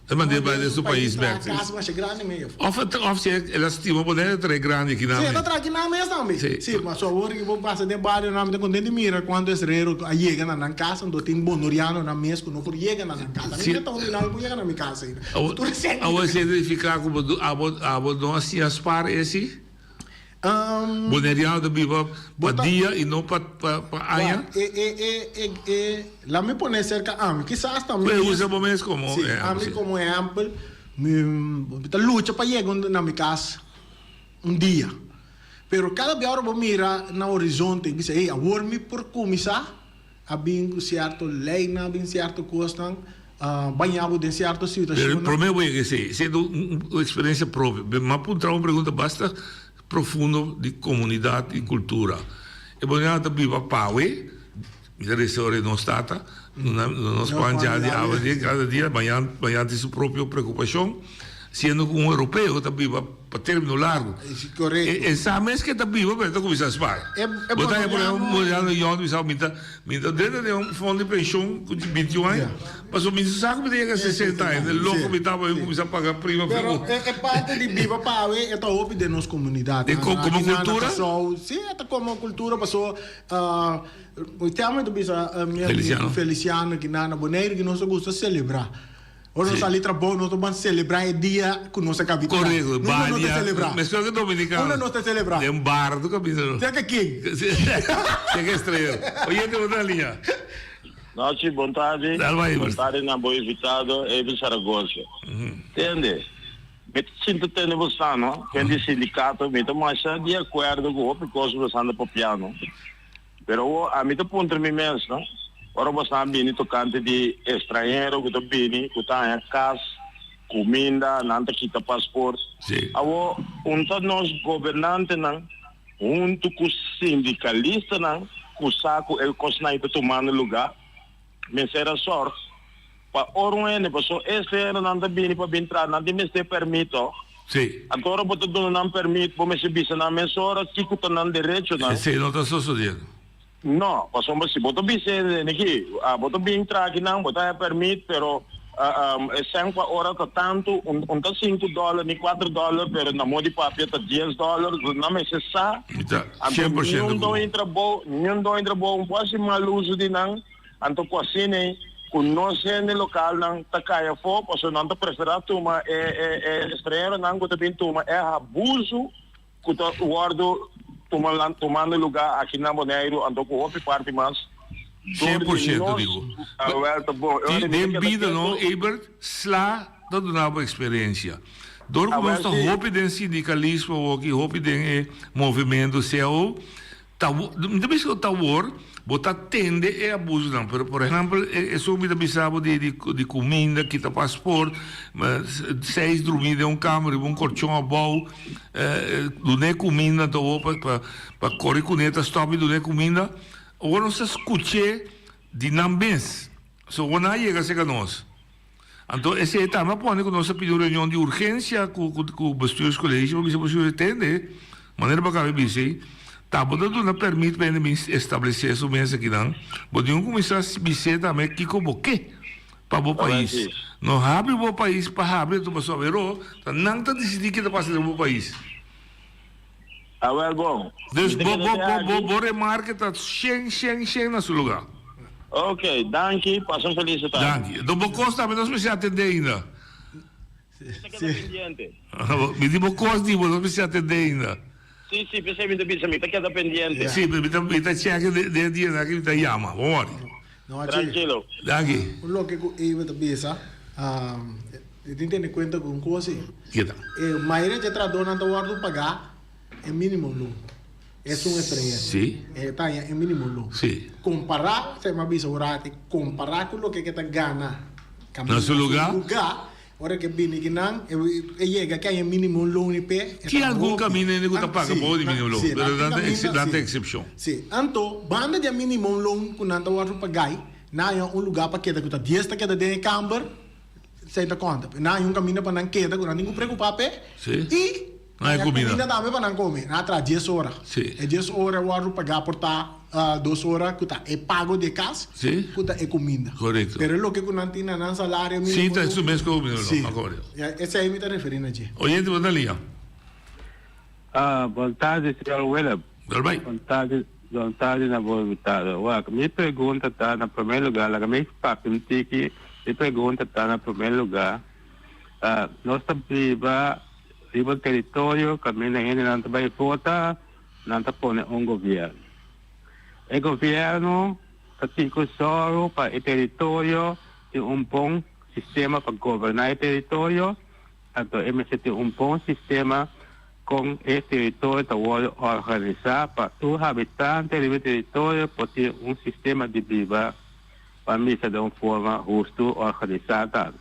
Demandei para o país back. Casa mais grande mesmo. Of se ela estima poder ter grande aqui na. Sim, ela traz aqui na mesa também. Sim, mas só agora que vou passar de bairro, não me tem contente mira quando esse rero chega na casa, não tem bonoriano na mesa, não por chega na casa. Não tem tão não por chega na minha casa. A você verificar como a não assim aspar esse boneriano da biba para dia e não para aia. Lá me põe cerca a quizás também. Eu uso o mês como a mim como exemplo, me luta para chegar na minha casa dia. Pero cada vez eu mira na horizonte, diz aí, agora me por começar a bem certo lei, na bem certo custo, banhado de certa situação. O problema é que sendo uma experiência própria, mas apontar uma pergunta basta profundo de comunidade e cultura. E bonita viva paue, direttore non stata, non spangiati cada dia, banhando sua própria preocupação, sendo um europeu, viva para termino largo. Correto. E sa mes que tá vivo, mas tá começando a spar. Botar por um modelo de onde bisa minta dentro de um fundo de pensão com 21 anos. Mas o menino sabe que tem 60 anos, louco me tava começar a pagar prima. Pero é parte de viva para é tá opi de nossa comunidade. Como cultura? Sim, é como cultura, passou o tema do bisa Feliciano que na Boneiro que nós gosta de celebrar. Ora nós ali trabalho, nós vamos celebrar o dia com nossa capital. Correto, nós não celebrar. Mas que dominicano. Nós não celebrar. É bar do capital. Tem que aqui. Tem que estrear. Oye, tem outra linha. Noite, boa tarde. Boa tarde na boa invitado, Evo Saragossa. Entende? Me sinto tendo você, não? Que é sindicato, me estou mais de acordo com o que você anda para o piano. Pero a mim, ponto me mesmo, não? Ora você bem tocante de estrangeiro, que está bem, que está em casa, comida, não está quita passaporte. Agora, nós governantes, não? Junto com os sindicalistas, não? Com saco, ele consegue tomar no lugar. Mas era sorte. Para oruen, pessoal, esse ano não está bem para entrar, não tem mais permito. Sim. Agora, você não permite para me subir na mensura, que está no direito, não? Sim, não está sucedendo. Não, passou mas se botou bem aqui, botou bem entrar aqui não, botar permite, pero é sempre hora que tanto, tá $5, nem $4, pero na moda de papel tá $10, não me cessa. 100%. Não entra bom, quase mal uso de não, anto quase nem com nós no local não tá caia fo, passou não tá preferar toma estrangeiro não que também toma abuso que tá guardo tomando lugar aqui na Boneiro, andou com outra parte mais. 100% digo. Den vida não, Ebert, slá da nova experiência. Door nós tá hope den sindicalismo ou que hope den movimento seu, tá, não tem que tá war, botar tende é abuso não, por exemplo, isso me bisabo de comida, que tá passaporte, 6 dormir de câmara, colchão a bol, não é comida, tô para correr com neta stop do é comida, agora não se escute de nambens, so quando chega chega nós. Então esse é também pode que nós pedimos reunião de urgência com o bastidores colegios, mas você entende, maneira para caber bem. Tá, botando não permite para ele estabelecer isso mesmo aqui não. Podemos começar a se também que como que para o país. Não abre o país para abrir tu pessoa verou, não tá decidindo que tá passando no país. Ah, well, bom. Bo remarque tá cheio na seu lugar. Ok, danke, passam feliz tarde. Danke. Do Bocosta também nós precisamos atender ainda. Me diz Bocosta, nós precisamos atender ainda. Sim, pensei que me está pendiente. Sim, me está checando de dia aqui, me está chama. Vamos lá. Tranquilo. Daqui. O que eu te pensa, tem em conta com coisa. Que tal? Mas ele já traduz na guarda pagar é mínimo não. É um estrangeiro. Sim. É mínimo não. Sim. Comparar, se me avisa orate, comparar com o que está gana. No seu lugar. Ora che bene che non llega che hai un minimum loan IP che alcun cammino ne gusta paga un po' di minimum loan però dante exception sì anto banda di minimum loan con anto waru pagai na è un lugar para queda que 10 ta queda de camber sei da conta na è un cammino para non queda con ninguém preocupare sì e non è comida dame para non come na tra 10 ore sì e 10 ore waru pagar portar 2 ore kuta e pago de casa kuta e comida corretto però lo che con antina non salario sì sta su mesco comida sì ancora e sei mi sta riferendo a te oyente buona linea boa tarde senhor Willem boa tarde na boa invitado minha pergunta está na primeiro lugar a minha papintique minha pergunta está na primeiro lugar nós estamos livre território caminho ainda não está bem vota não está pondo governo. O governo está só para o território tem bom sistema para governar o território, então tem bom sistema com o território para organizar para os habitantes do território para ter sistema de vida para mim de uma forma justa organizada.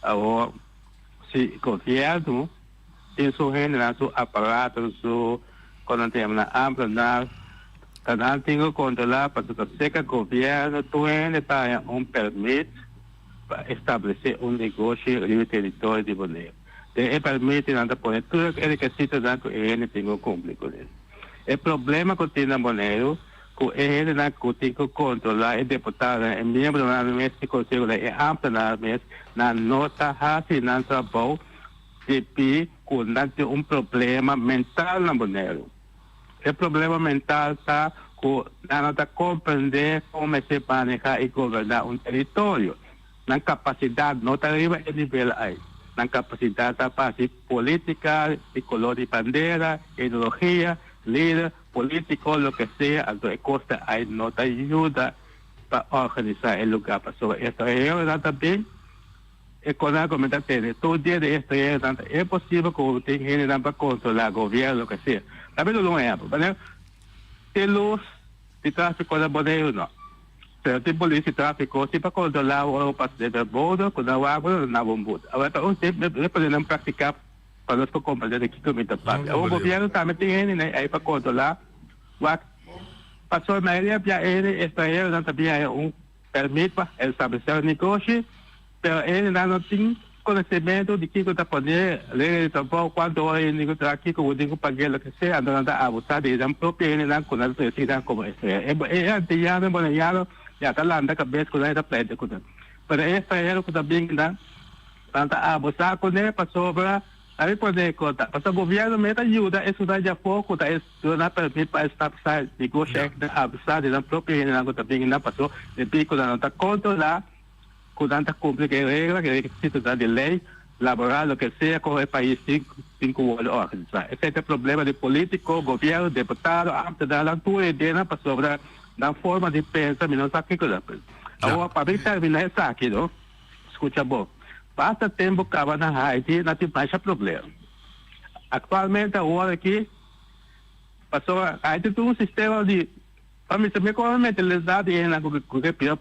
Agora, se o governo tem seu aparato, quando tem uma ampla Tanto tenho controlar para que o governo tenha permite para estabelecer negócio no território de Bonaire. e permite nada poner tudo aquele que cidadão que ele tem que cumprir com ele. O problema que tem na Bonaire, que ele não tem que controlar, é deputado, é membro da mesa de conselho, é amplo na mesa, na nota assim, na trabalho, depois que não tem problema mental na Bonaire. O problema mental está que não está compreender como se maneja e governar território. Na capacidade, não está arriba a nível aí. Na capacidade da parte política, de color de bandeira, ideologia, líder, político, lo que sea, a toda costa aí não te ajuda para organizar o lugar. Para esta reunião também, econômicamente, todo dia de esta reunião, é possível que tenha gente para controlar o governo, lo que sea. Também não é, né? Tem luz de tráfico na Bonaire, não. Pero tem polícia de tráfico, se para controlar o passo de bordo, quando a água não é bom. Agora, não podemos praticar para nós compreender aqui como está parte. O governo também tem ele, né, aí para controlar. Passou na área, ele, esta área também é permite para estabelecer o negócio, mas ele não tem conhecimento de que está podendo ler também quanto ele está aqui, como digo, pagar o que seja, não está abusar de ele próprio, ele não conhece como esse. É antiano, bonaiano, já está lá na cabeça com ele pleno com ele. Mas esta área que também não está abusar com ele, passou para aí poder contar. Mas o governo me ajuda, isso dá já pouco, isso não permite para estabelecer negócio, abusar de ele próprio, ele não também não passou, depois que não está controlar, que não está cumprindo regras, que precisa de lei, laboral, o que seja, com o país tem que organizar. Esse é o problema de político, governo, deputado, antes da altura, ideia para sobre na forma de pensar, não sabe o que é. Agora, para terminar isso aqui, não? Escuta bom. Basta tempo que na Haiti, não tem mais problema. Atualmente, agora aqui, passou, a Haiti tem um sistema de para mim, também com a mentalidade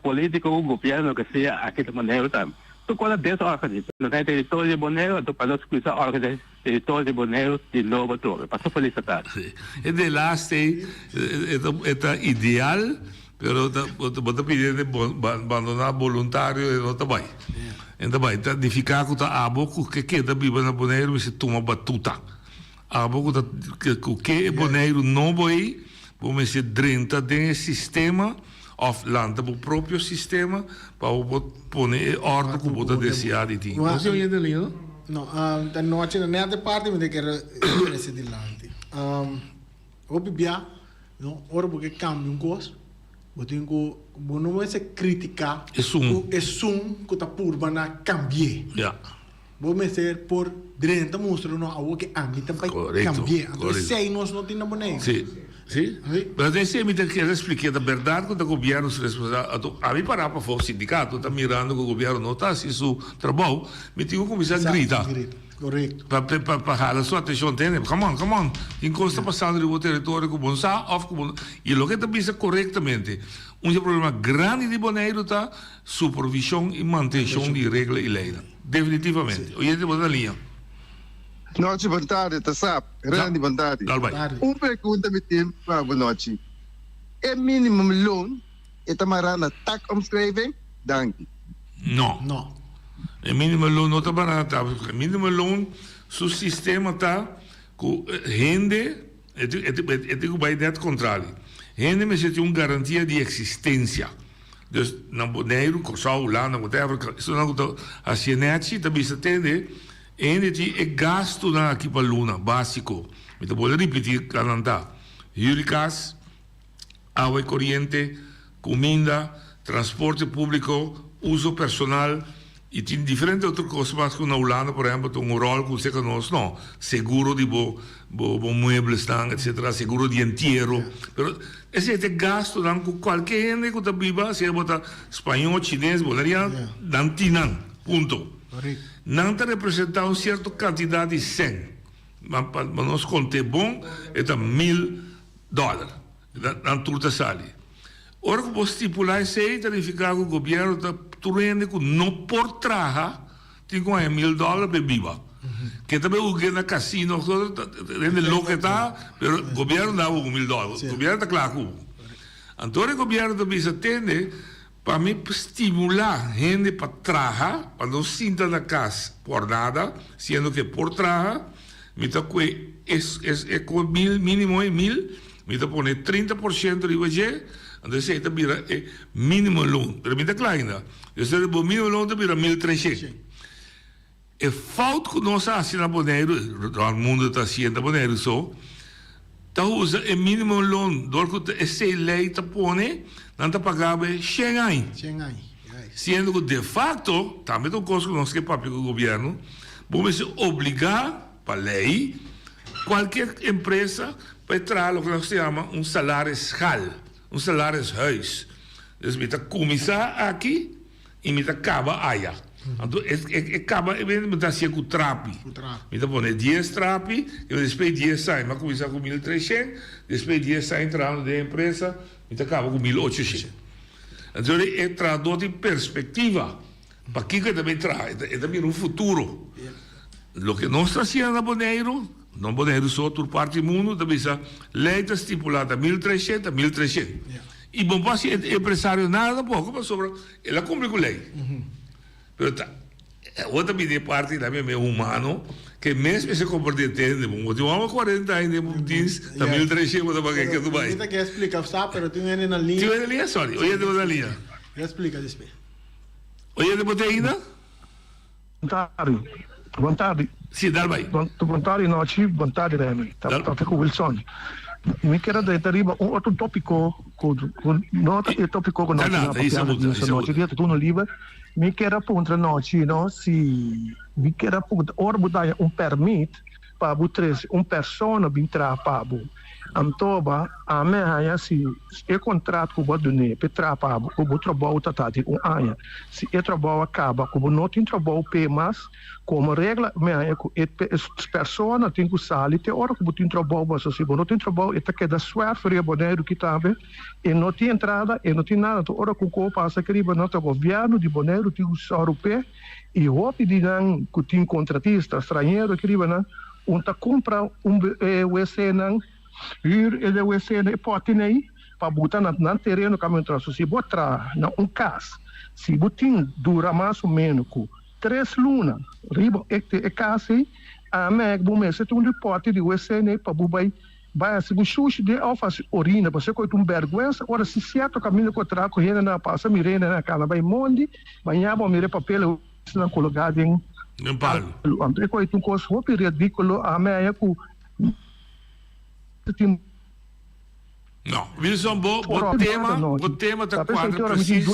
política, o governo, que seja aqui de Bonaire também. Tu quando desorganiza, no território de Bonaire, tu para organizar o território de Bonaire de novo todo. Passou felicidade. É de lá, é ideal, pero você pedindo abandonar voluntário e não também. Então, vai, edificar com a boca que da Bíblia na Bonaire, você toma batuta. A boca que é Bonaire não vai, vamos dizer, dentro do sistema, of land, o próprio sistema, para pôr ordem que você desejar de ti. Você ouvindo ali, não? Não, da noite, na neta parte, me quero esse de lante. O bibia, não, ora porque cambia coisa. Botin ko não é se criticar é sum que tá por bana cambiar. Yeah. Vou ser por dentro mostrar no algo que a mim também cambiar. Então sei nós não tem na boneca. Sim. Sim. Mas esse me tem que explicar a verdade quando o governo se responsável. A mim parar para o sindicato, tá mirando que o governo não está se isso trabalho, me tem que começar a gritar. Correto. Para jalar sua atenção, entende? Come on. Encosta passando no território com bom sa, e o que está pensando corretamente. Um problema grande de Bonaire está supervisão e manutenção de regras e leis. Definitivamente. Hoje é de boa linha. Noite, boa tarde, tá sabe? Grande boa tarde. Uma pergunta me tem para boa noite. É minimum loan, é tamarana tax omschrijving? Dank. Não. É minimum loan não está barata. Minimum loan, seu sistema está com rende, é que vai dar contrário. Rende me tem uma garantia de existência. Dus na Bonaire, Corsau, lá, na whatever, isso não a CNH também se atende. Energy é gasto na aqui para luna básico. Então vou repetir cananta. Hídricas, água e corrente, comida, transporte público, uso personal e tem diferentes outras coisas mais que na Holanda, por exemplo, tem um rol que você conhece, não, seguro de bo muebles, etc., seguro de entierro. Pero esse é gasto com qualquer gente que está viva, se é espanhol, chinês, boleriano, dantinan, ponto. Não te representa uma certa quantidade de 100. Mas nós contamos bom, é $1,000. Não tudo sale. Ora que você estipular isso aí, verificar que o governo está turendo que não por traja, tem que $1,000 para viva. Que também o que na casino, rende louco que está, mas o governo dá $1,000. O governo está claro. Então o governo também se atende para me estimular gente para trabajar, para no sentar na casa por nada, sendo que por trabajar, me está com mínimo é 1.000, me está poner 30% de IVG, entonces está vira mínimo loan, pero me está claro ainda, eu sei que o mínimo loan está vira 1.300. É falta que nós assim na Bonaire, o mundo está assim na Bonaire só, tá usa o mínimo loan, do que essa lei tá põe, não tá pagando 100 anos. Sendo que de fato, também tem coisa que nós que papel do governo, vamos obrigar para lei qualquer empresa para trazer o que nós chamamos um salário real, um salário huis. Então, me tá começar aqui e me tá acaba aí. Então, acaba me tá assim com o trapi. Me tá pondo 10 trapi, e depois 10 sai, mas começar com 1.300, depois 10 sai entrando da empresa, me tá acaba com 1.800. Então, é traduz de perspectiva. Para que também traz? É também um futuro. O que nós estamos fazendo na Bonaire, não Bonaire só, toda parte do mundo, também está lei está estipulada 1.300, 1.300. E bom, para ser empresário nada pouco, mas sobra, ela cumpre com a lei. Pero outra parte da minha humano, que mesmo se comportamento, eu amo 40 anos de mutins, da 1.300, que tu vai. Você quer explicar, sabe? Pero tem na linha. Tem na linha, sorry. Olha de na linha. Explica, despe. Olha de botar ainda? Boa tarde. Sim, dá bem. Boa tarde, noite. Boa tarde, Remy. Tá com o Wilson. Me quero dar um outro tópico, nota e tópico que nós temos na noite, que tu não liba. Me quero apontar noite, não se me quero apontar ora botar permit para botar persona vir entrar para Amtoba, a minha se é contrato que eu vou dar para trabalhar, eu vou trabalhar tatati ano. Se é trabalho acaba, eu não tenho trabalho mas como regra, minha as pessoas têm que sair, tem hora que eu tenho trabalho, mas se eu não tenho trabalho, é que dá suave para o Bonaire que também, e não tem entrada, e não tem nada, a hora que eu passo aqui, não tem governo de Bonaire, tem o europeu, e o que dizem que tem contratista estrangeiro, que não, onde compra WC não huur ele o WC pode aí para botar na terreno caminho traço se botar na casa se botin dura mais ou menos com 3 lunas riba é casa a meg bom mês tem pote de WC né para bubai vai se o sushi de alface orina você coi vergonha ora se certo caminho que tra correndo na passa mirena na cana vai monde banhava mire papel na colocado em palo André coi coisa ridículo a meg com não, Wilson, o tema está quadro preciso.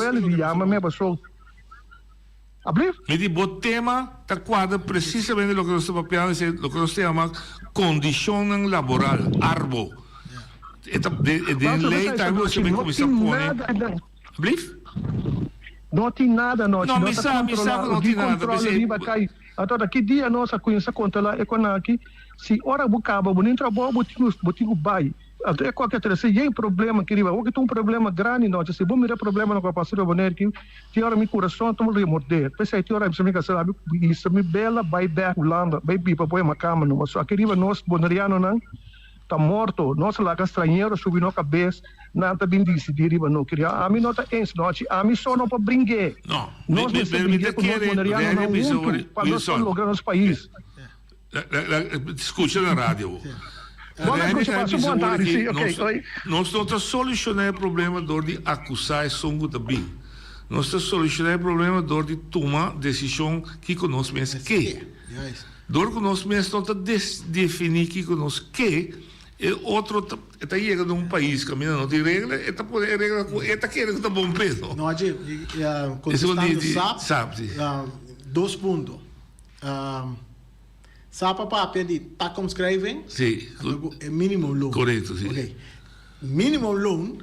Me diz, o tema está quadro precisamente o que nós estamos falando, o que nós chamamos condição laboral, arbo. De lei também você vai começar a pôr. Não tem nada, não. Não, me sabe, não tem nada. Agora, que dia nós conhecemos controlar aqui, se hora bucaba, bonito trabalho, botigo bai. Até qualquer coisa, se tem problema, querido, ou que tem problema grande, não, se bom mirar problema no capacete Bonaire, que tem hora meu coração tão remorder. Pensei, tem hora me sabe, isso me bela, vai back Holanda, vai pipa põe uma cama, não, mas querido, nós bonariano não, tá morto, nós lá que estrangeiro subindo a cabeça, nada bem decidir, não queria, a mim não tá ens, não, a mim só não para brincar. Não, nós me brincar com nós bonariano não muito, para nós lugar nos países. Escuta na rádio. Nós estamos solucionando o problema de acusar o songo também. Nós estamos solucionando o problema de tomar decisão que nós mesmos quer. Dor que nós mesmos estamos definir que nós quer. E outro está chegando um país que não tem regra, está poder regra, está querendo que está bom peso. Não, contestando sabe, 2 pontos. Sabe para pedir tá como escrevem? Sim. É minimum loan. Correto, sim. Okay. Minimum loan,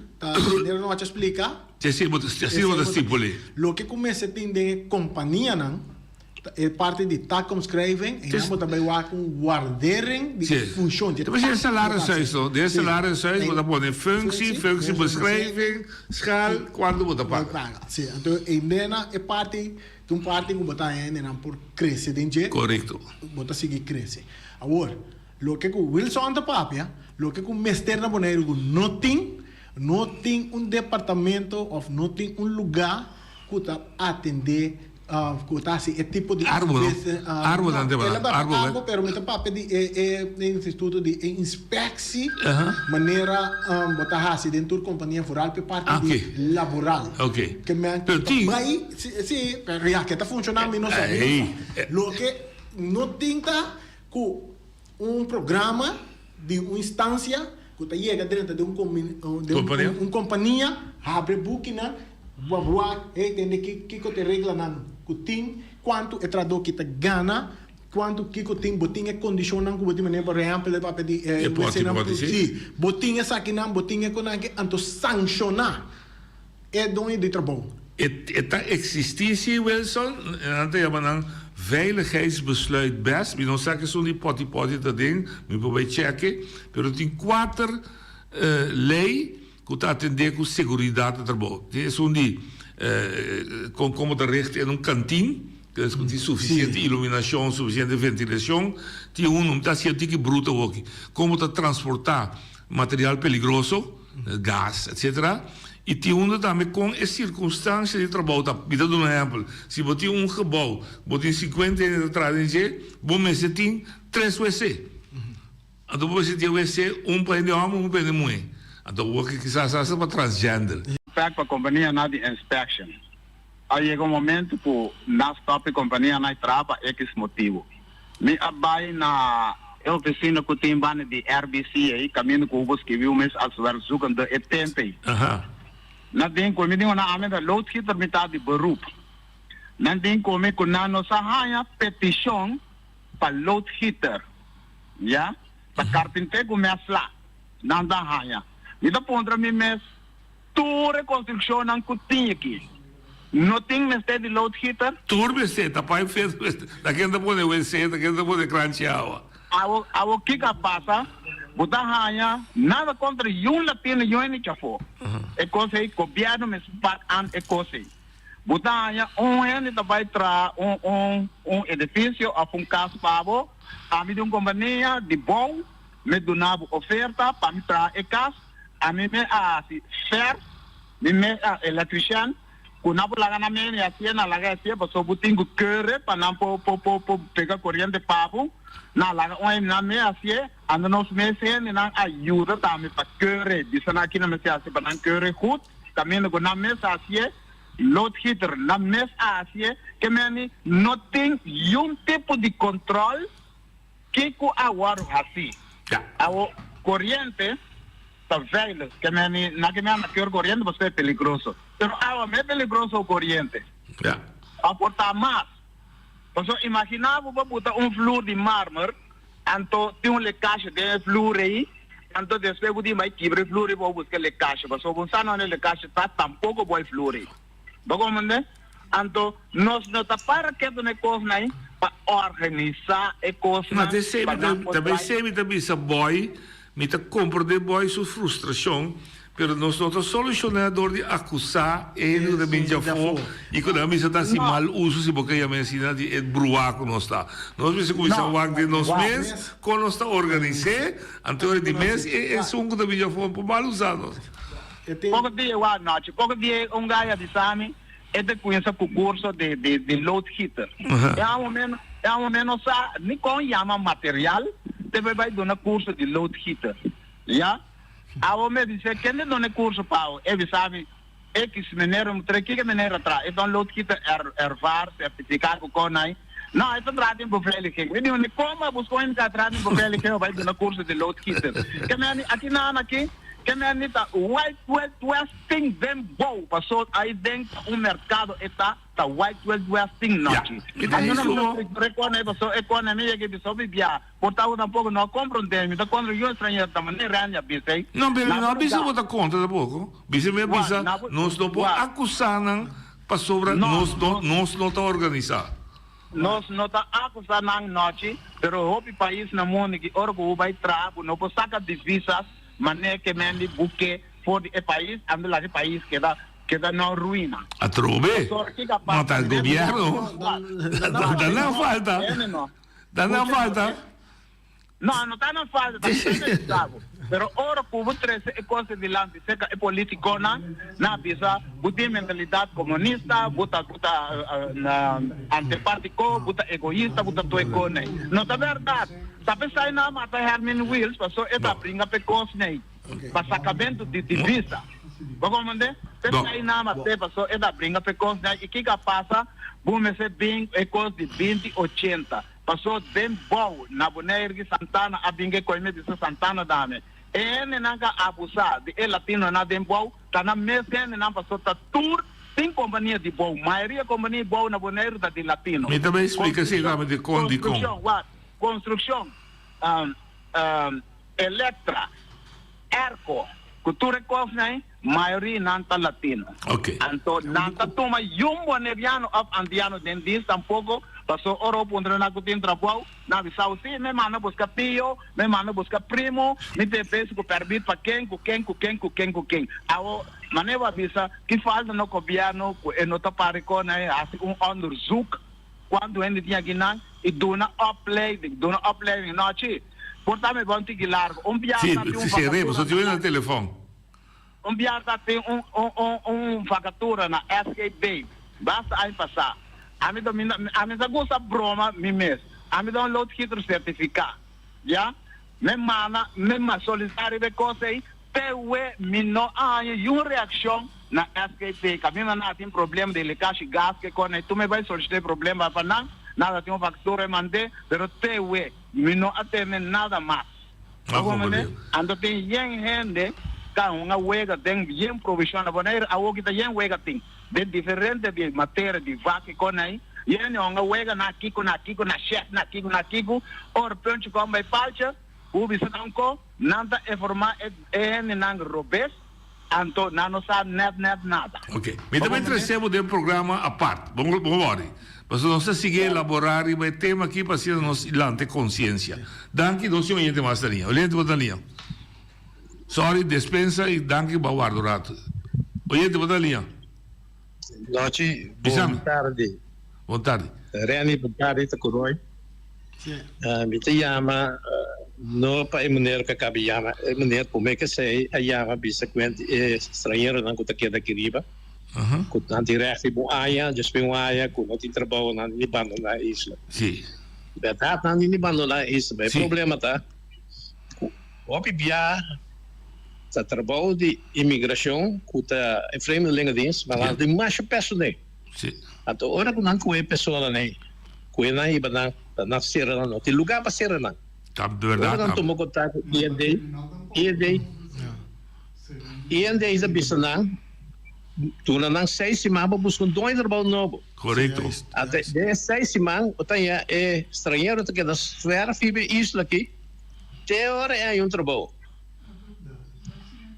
eu não te explicar. Sim, vou estipular. Lo que começa a ter companhia não é parte de tá como escrevem, e não também vai com guarderen de função. Mas é salário só, de salário só, você pode função beschrijving, schaal, quando você paga. Sim, então é parte de um parte que botar ainda por crescer dentro. Correto. Botar seguir crescer. Agora, lo que o Wilson anda papia, lo que o mestre na Bonaire não tem, não tem departamento ou não tem lugar que está atender esse tipo de árvore pero me papel de instituto de inspecção maneira botar assim dentro da companhia rural para parte de laboral que me vai sim pero já que está funcionando menos lo que não tem com programa de uma instância que está chega dentro de uma companhia abre booking tem que te regla não que quanto é trado que te gana quanto que tem botinha condicionam que botinha maneira por exemplo de papel de botinha saquinam botinha com que anto sancionar é dono de trabalho existitie Wilson ante jaman veiligheidsbesluit best we não zeggen zo die potty dat ding we proberen checken pero tem 4 lei que está atender com segurança do trabalho tem zo'n die como te richten in een kantine, dus die suficiente iluminação, suficiente ventilação, tem tá científico bruto aqui, como te transportar material peligroso, gás, etc. E tem também com as circunstâncias de trabalho. Me dá um exemplo, se você tem um gebouw, você tem 50 anos de trabalho, você tem 3 WC. Então você tem WC, para de homem, para de mulher. Então você quizás para transgender. Para a companhia na de inspection. Aí chega um momento que nas próprias companhias na trava é que esse motivo. Me abai na oficina que tem bane de RBC aí caminho com os que viu mas as verzoeken de tempo. Na den como digo na amenda loodgieter metade de beroep. Na den como com na nossa haya petição para loodgieter. Ja? Para carpinteiro começa lá. Não dá haya. Me dá pontra me mes toda reconstrução não tem aqui. Não tem mestre de loodgieter? Tudo mestre, tá pai fez, daqui anda pode WC, daqui anda pode cranchear. Awo kika passa, botar hanya, nada contra um latino e um chafo. É coisa aí, governo me spat an é coisa. Botar hanya, ano tá vai tra edifício a casa pavo, a mim de uma companhia de bom, me donava oferta para me tra e casa, a mim me fer, me eletrician. Kuna laga na meni asia na laga asia baso butingu kere panampo po pega corriente papo na laga oi na me asia ando nos meses ni na ajuda tami pa kere disana aqui na mesa asia panan kere goed também com na mesa asia loodgieter na mesa asia que meni não tem um tipo de controle que com agora assim a corriente tá velho que meni na que me que corriente você é perigoso. Pero agua é peligroso o corriente. Aportar mais. Então, imaginava vou botar flúor de mármore, então tem lecagem de flúor aí, então depois vou dizer, mas quebra flúor e vou buscar lecagem. Mas se você não tem lecagem, tá tampouco vai flúor aí. Como né? Então, nós não tá para que do negócio aí, para organizar a coisa. Mas também sempre essa boy, me tá compreender boy sua frustração. Pero nós não estamos solucionando de acusar ele de bem já for e quando a missa está assim mal uso se porque a medicina de bruaco não está nós vamos começar a de nos mês quando nós está organizar anterior de mês é sungo de bem já for por mal usado pouco dia uma noite pouco dia gaia de sami é de conhecer o curso de loodgieter é um menos nem com chama material deve vai dar curso de loodgieter já a me dice que não dá curso pau ele sabe X maneira que maneira atrás então loodgieter ervar certificado com aí não é para tem problema que ele não como buscou em atrás tem problema que vai dar curso de loodgieter que me aqui na aqui que me anita white westing them go passou aí dentro mercado está white westing noite então não reconhece passou economia que sobe via portava um pouco não compreende então quando eu estranho também ranya bisei não bisa botar conta da pouco bisa me bisa nós não pode acusar não passou nós não tá organizar nós não tá acusar não noite pero o país na mundo que orgo vai trabo não pode sacar divisas maneira que mendi buque for o país ando lá de país que dá na ruína. A trove? Mas tá o governo? Dá na falta. Dá na falta. Não tá na falta, tá Pero ora cubo 13 é coisa de lante, seca é politicona, na bisa, buti mentalidade comunista, buta na antipático, buta egoísta, buta toecone. Não tá verdade. Sabe sai na mata Herman Wills, passou é da brinca pecosne, passacamento de divisa. Vamos mandar? Sai na mata passou é da brinca pecosne e que passa, bume se bem é coisa de 2080. Passou bem bom na Bonaire Santana, a bingue coime de Santana dame. Ene nanga abusar de latino na bem bom, tá na mesa na passou tá tour, tem companhia de bom, maioria companhia bom na Bonaire da de latino. Me também explica assim, de construção, Electra, Erco, cultura cosne, maioria nanta latino. Ok. Então nanta toma boneriano of andiano dendis tampoco. Passou oro pondre na kutin trabalho, na visão sim, me manda buscar tio, me manda buscar primo, me te peço que permite para quem. Awo, maneva bisa, que falta no governo, e não tá paricona, assim onderzoek, quando ele tinha que não, e dona opleiding, não chi. Portanto, vão ter que largo, só te no telefone. Biarta tem vacatura na SKB, basta aí passar. A mim gosta broma mes. A mim dá load kit certificado. Já? Me mana solicitar de coisa aí. Peue mino uma reação na SKP. Que a mim não tem problema de licagem de gás que quando tu me vai solicitar problema para não, nada tem factura mandei, pero peue mino até nada mais. Ando tem gente que uma wega tem bem provisão na Bonaire, a outra tem wega tem. De diferente de matéria de vaca com aí, e ele não wega na kiko, na chef, na kiko, or pronto como vai palcha, o bisanco, nada é formar é nang robes, anto não sabe nada. Ok. Me também trazemos de programa à parte. Vamos embora. Mas não se sigue elaborar e vai tema aqui para ser nos ilante consciência. Danke, doce oyente mais da linha. Oyente da linha. Sorry, dispensa e danke baguardo rato. Oyente da linha. Noite, boa tarde. Boa tarde. Reni, boa tarde, tá coroi. Me te chama, no pa imuner que cabe chama, imuner como é que sei, a chama bisa quente estrangeiro não que aqui daqui riba. Com tanto resto bom aia, já spem aia, com não tem trabalho na Libano na isla. Sim. Verdade, na Libano na isla, é problema tá. O bibia tá trabalho de imigração, que tá em frente linha dins, mas lá tem mais pessoas. Sim. Então, ora que não conhece pessoa né, conhece aí bana na serra não, tem lugar para serra não. Tá de verdade. Não tomou contato e isa bisana, tu não sei se mais para buscar dois trabalho novo. Correto. Até de 6 semanas, o tenha é estrangeiro que da esfera fibe isla aqui, te hora é um trabalho.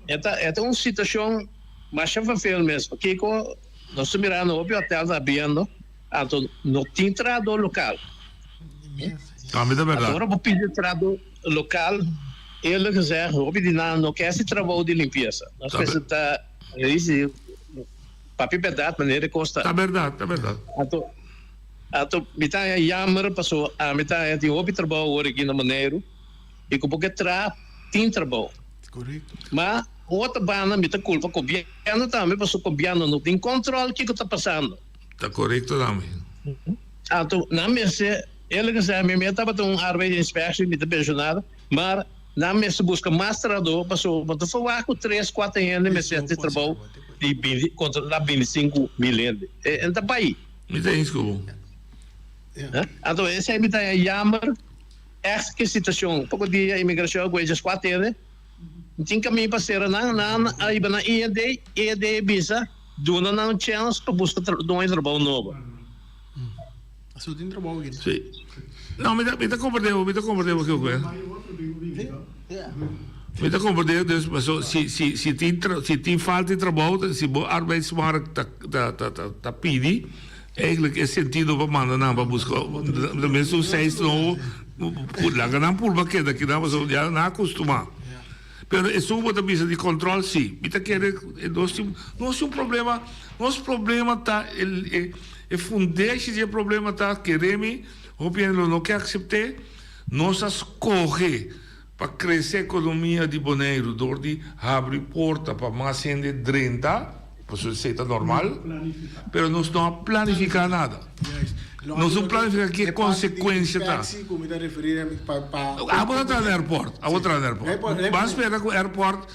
Esta uma situação mais feia mesmo. Aqui com nós mirando o hotel da Biano, então não tem tradutor local. É verdade. Agora vou pedir tradutor local. Ele quiser, vou pedir não quer esse trabalho de limpeza. Nós precisamos esse papel pedaço maneira custa. Tá verdade. Então metade jammer passou a metade de outro trabalho aqui na Maneiro e com porque tem trabalho. Correto. Mas outra banda me tá culpa com o governo também, porque o governo não tem controle do que está passando. Tá correto também. Então, na mesa, ele que sabe, me estava com um arbeid de inspeção, me está pensionado, mas na mesa busca mais trabalhador, passou, mas eu falar com 3, 4 anos, me sente trabalho de contra 25 mil anos. Então, pai. Me tem isso. Então, esse aí me está chamando, essa situação, pouco de imigração, com esses 4 anos, tem caminho para ser aí na ED bisa dona não chance para buscar dois trabalho novo. Só tem trabalho aqui. Sim. Não, me dá compreendeu o que eu quero. Me dá compreendeu mas se tem falta de trabalho, se o arbeidsmarkt tá pedi, eigenlijk é sentido para mandar não para buscar, mesmo 6 não, lá não por porque daqui não já não acostumar. Pero isso também de controle, sim. Então, nós um problema, nosso problema está, é fundante de problema está queremos, não quer aceitar, nós escorre para crescer a economia de Bonaire, door die abrir porta para mais gente 30, para ser normal, pero nós não planificar nada. Nós não planificar que consequência tá. Como está referindo para a vou entrar no aeroporto, Mas espera que o aeroporto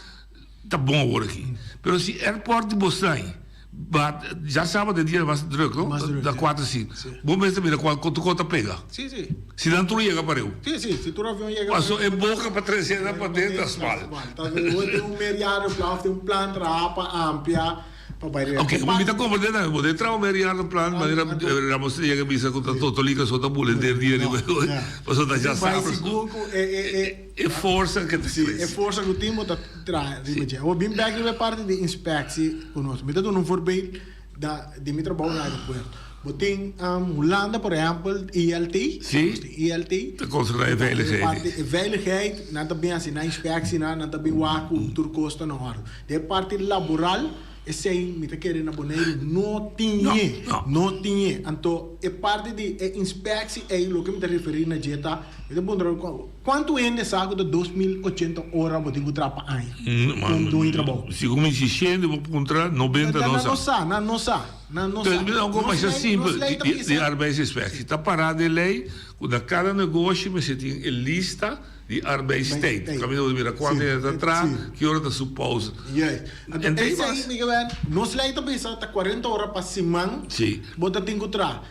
tá bom agora aqui. Pero se o aeroporto de Boston, já sabe de dia mais druk, não? Da 4 sim. Bom mesmo também quanto conta pega. Sim. Se não tu chega para eu. Sim, se tu avião chega. Passou é boca para 300 para dentro das malas. Tá vendo? Tem meriado plan, tem plano para ampliar. Ok, como me está compreendendo, vou entrar o meriado plano, mas era você chega bisa com tanto liga só da bullet dia de você tá já sabe. É força que é força que o time tá traz, o bem back é parte de inspeção conosco. Me dá um voorbeeld de meu trabalho no aeroporto. Botem Holanda, por exemplo, ILT. Sim. ILT. De controle veiligheid. Veiligheid, nada bem assim, na inspeção, nada bem waku, turcosta na hora. De parte laboral, esse aí, me tá querendo na Bonaire, não tinha. Então, é parte de inspeção, é o que me tá referindo na dieta. Quanto é saco de 2.080 horas você tem que trabalhar aí? Do trabalho. Se como insistendo, vou encontrar 90 não sabe. Então, como é simples de arbeidsinspectie. Está parado de lei, quando cada negócio você tem lista de arbeidstijd. Caminho de mira quanto é atrás, que hora da sua pausa. Então, esse aí, Miguel, nós leita pensar tá 40 horas para semana. Sim. Bota tem que entrar.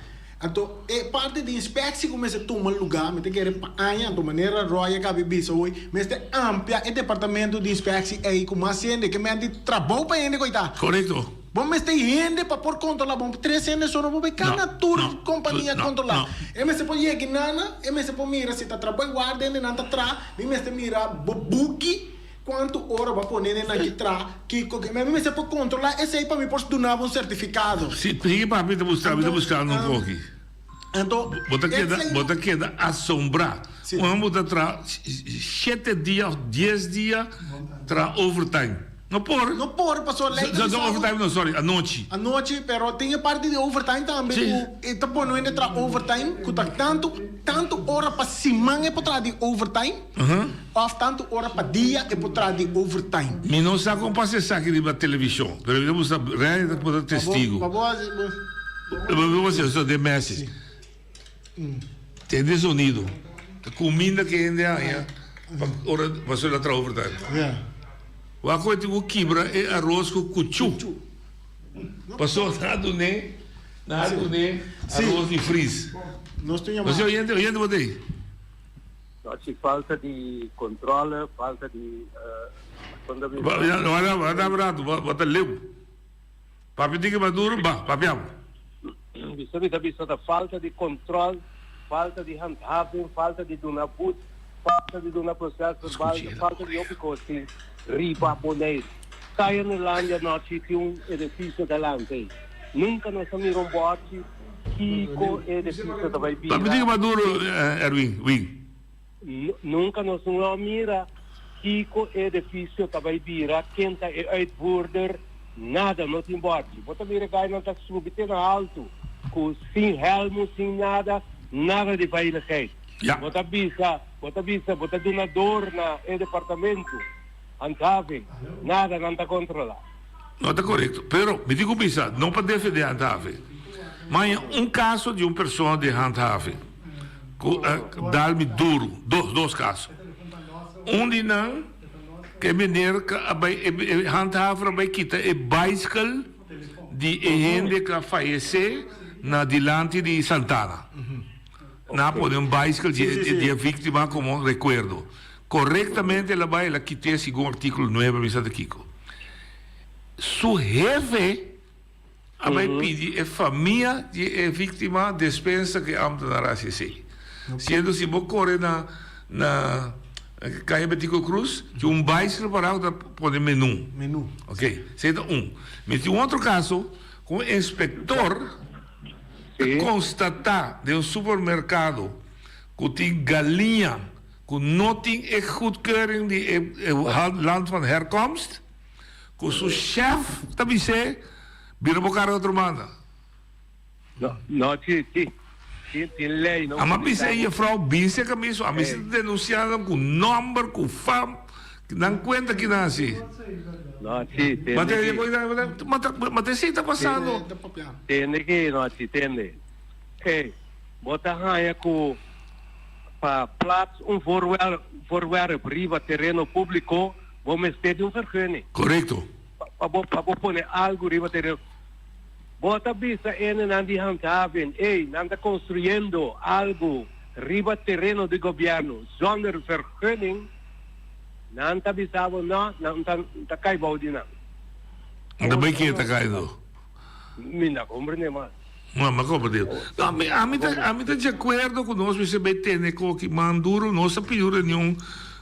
Então, é parte de inspeção começa a tomar lugar, mas tem que ir para a de maneira roia que a bebida hoje, mas é amplia, o departamento de inspeção aí com mais gente que me de trabalho para ele, coitado. Correto. Bom, mas tem gente para por controlar, bom, 3 gente só não vou ver cada tour companhia controlar. E mas se pode ir aqui nana, e mas se pode mirar se está trabalho guarda, e não está atrás, e mas se mira buki, quanto hora vai pôr na guitarra, que mas se pode controlar, esse aí para mim posso donar um certificado. Sim, porque para mim está buscando um pouco. Então, bota queda assombrar. Vamos botar 7 dias, 10 dias, tra overtime. Não pode, passou a lei. Não, overtime não, sorry, à noite. À noite, pero tem a parte de overtime também. E tá bom, não é tra overtime, que tá tanto hora para semana é para trás de overtime, ou tanto hora para dia é para trás de overtime. Mas não sabe como passa isso aqui na televisão, mas eu vou saber, realmente para dar testigo. Você só de message. Tem desunido. Comida que ainda é, hora passou lá tra overtime. O coisa que quebra é arroz com cuchu. Passou nada nem arroz de frizz. Você oyente botei? Falta de controle, falta de Olha brado, bota leu. Papi diga maduro, papiamo. Bisa falta de controle, falta de handhaving, falta de donaput, falta de donar processo verbal, falta de opicosi. Riba Bonaire. Kaya nilanda noche tinha um edifício delante. Nunca nós amiram bote Kiko edifício da Baibira. Mas diga maduro, Erwin. Nunca nós não mira Kiko edifício da Baibira. Quem está uitvoerder, nada não tem bote. Bota mira gai não está subir na alto. Com sem helmo, sem nada de veiligheid. Bota bisa, bota donador na departamento. Handhaving, nada não está controlado. Não está correto. Pero, me digo pensar, não para defender handhaving. Mas caso de uma pessoa de handhaving, dá-me duro, dois casos. De não, que maneira que a handhaver vai quitar a bicycle de gente que faleceu na dilante de Santana. Não pode bicycle de vítima como recuerdo. Corretamente ela quitou segundo o artigo 9 da Kiko. Su jefe vai pedir a família de vítima dispensa que amta na RACC. Sendo se vou correr na Caia Betico Cruz, que bicycle para poder menu. Ok? Sendo Mas tem outro caso, com o inspector constatar de supermercado que tem galinha que não tem goedkeuring de land van herkomst, que o seu chefe também se vira para outra manda. Não, sim. tem lei. Não mas bisa aí, frau, bisa kami isso. A mim se denunciaram com número, com fam, não conta que nasce. Não, sim, tem. Mas isso está passando. Tem que, não, sim, tem. Bota raia com para plaats voorwerp riva terreno público, vamos ter vergunning. Correcto. Para poner algo riva terreno. Bota bisa en nandi handhaven, nanda construyendo algo riva terreno de gobierno zonder vergunning, nanta bisabo na, nanta kay baudina. Anda bem que está caindo. Mina comprende mais. Ma come dire? No, a me está de acordo conosco, você vai ter né que manduro nossa pior reunião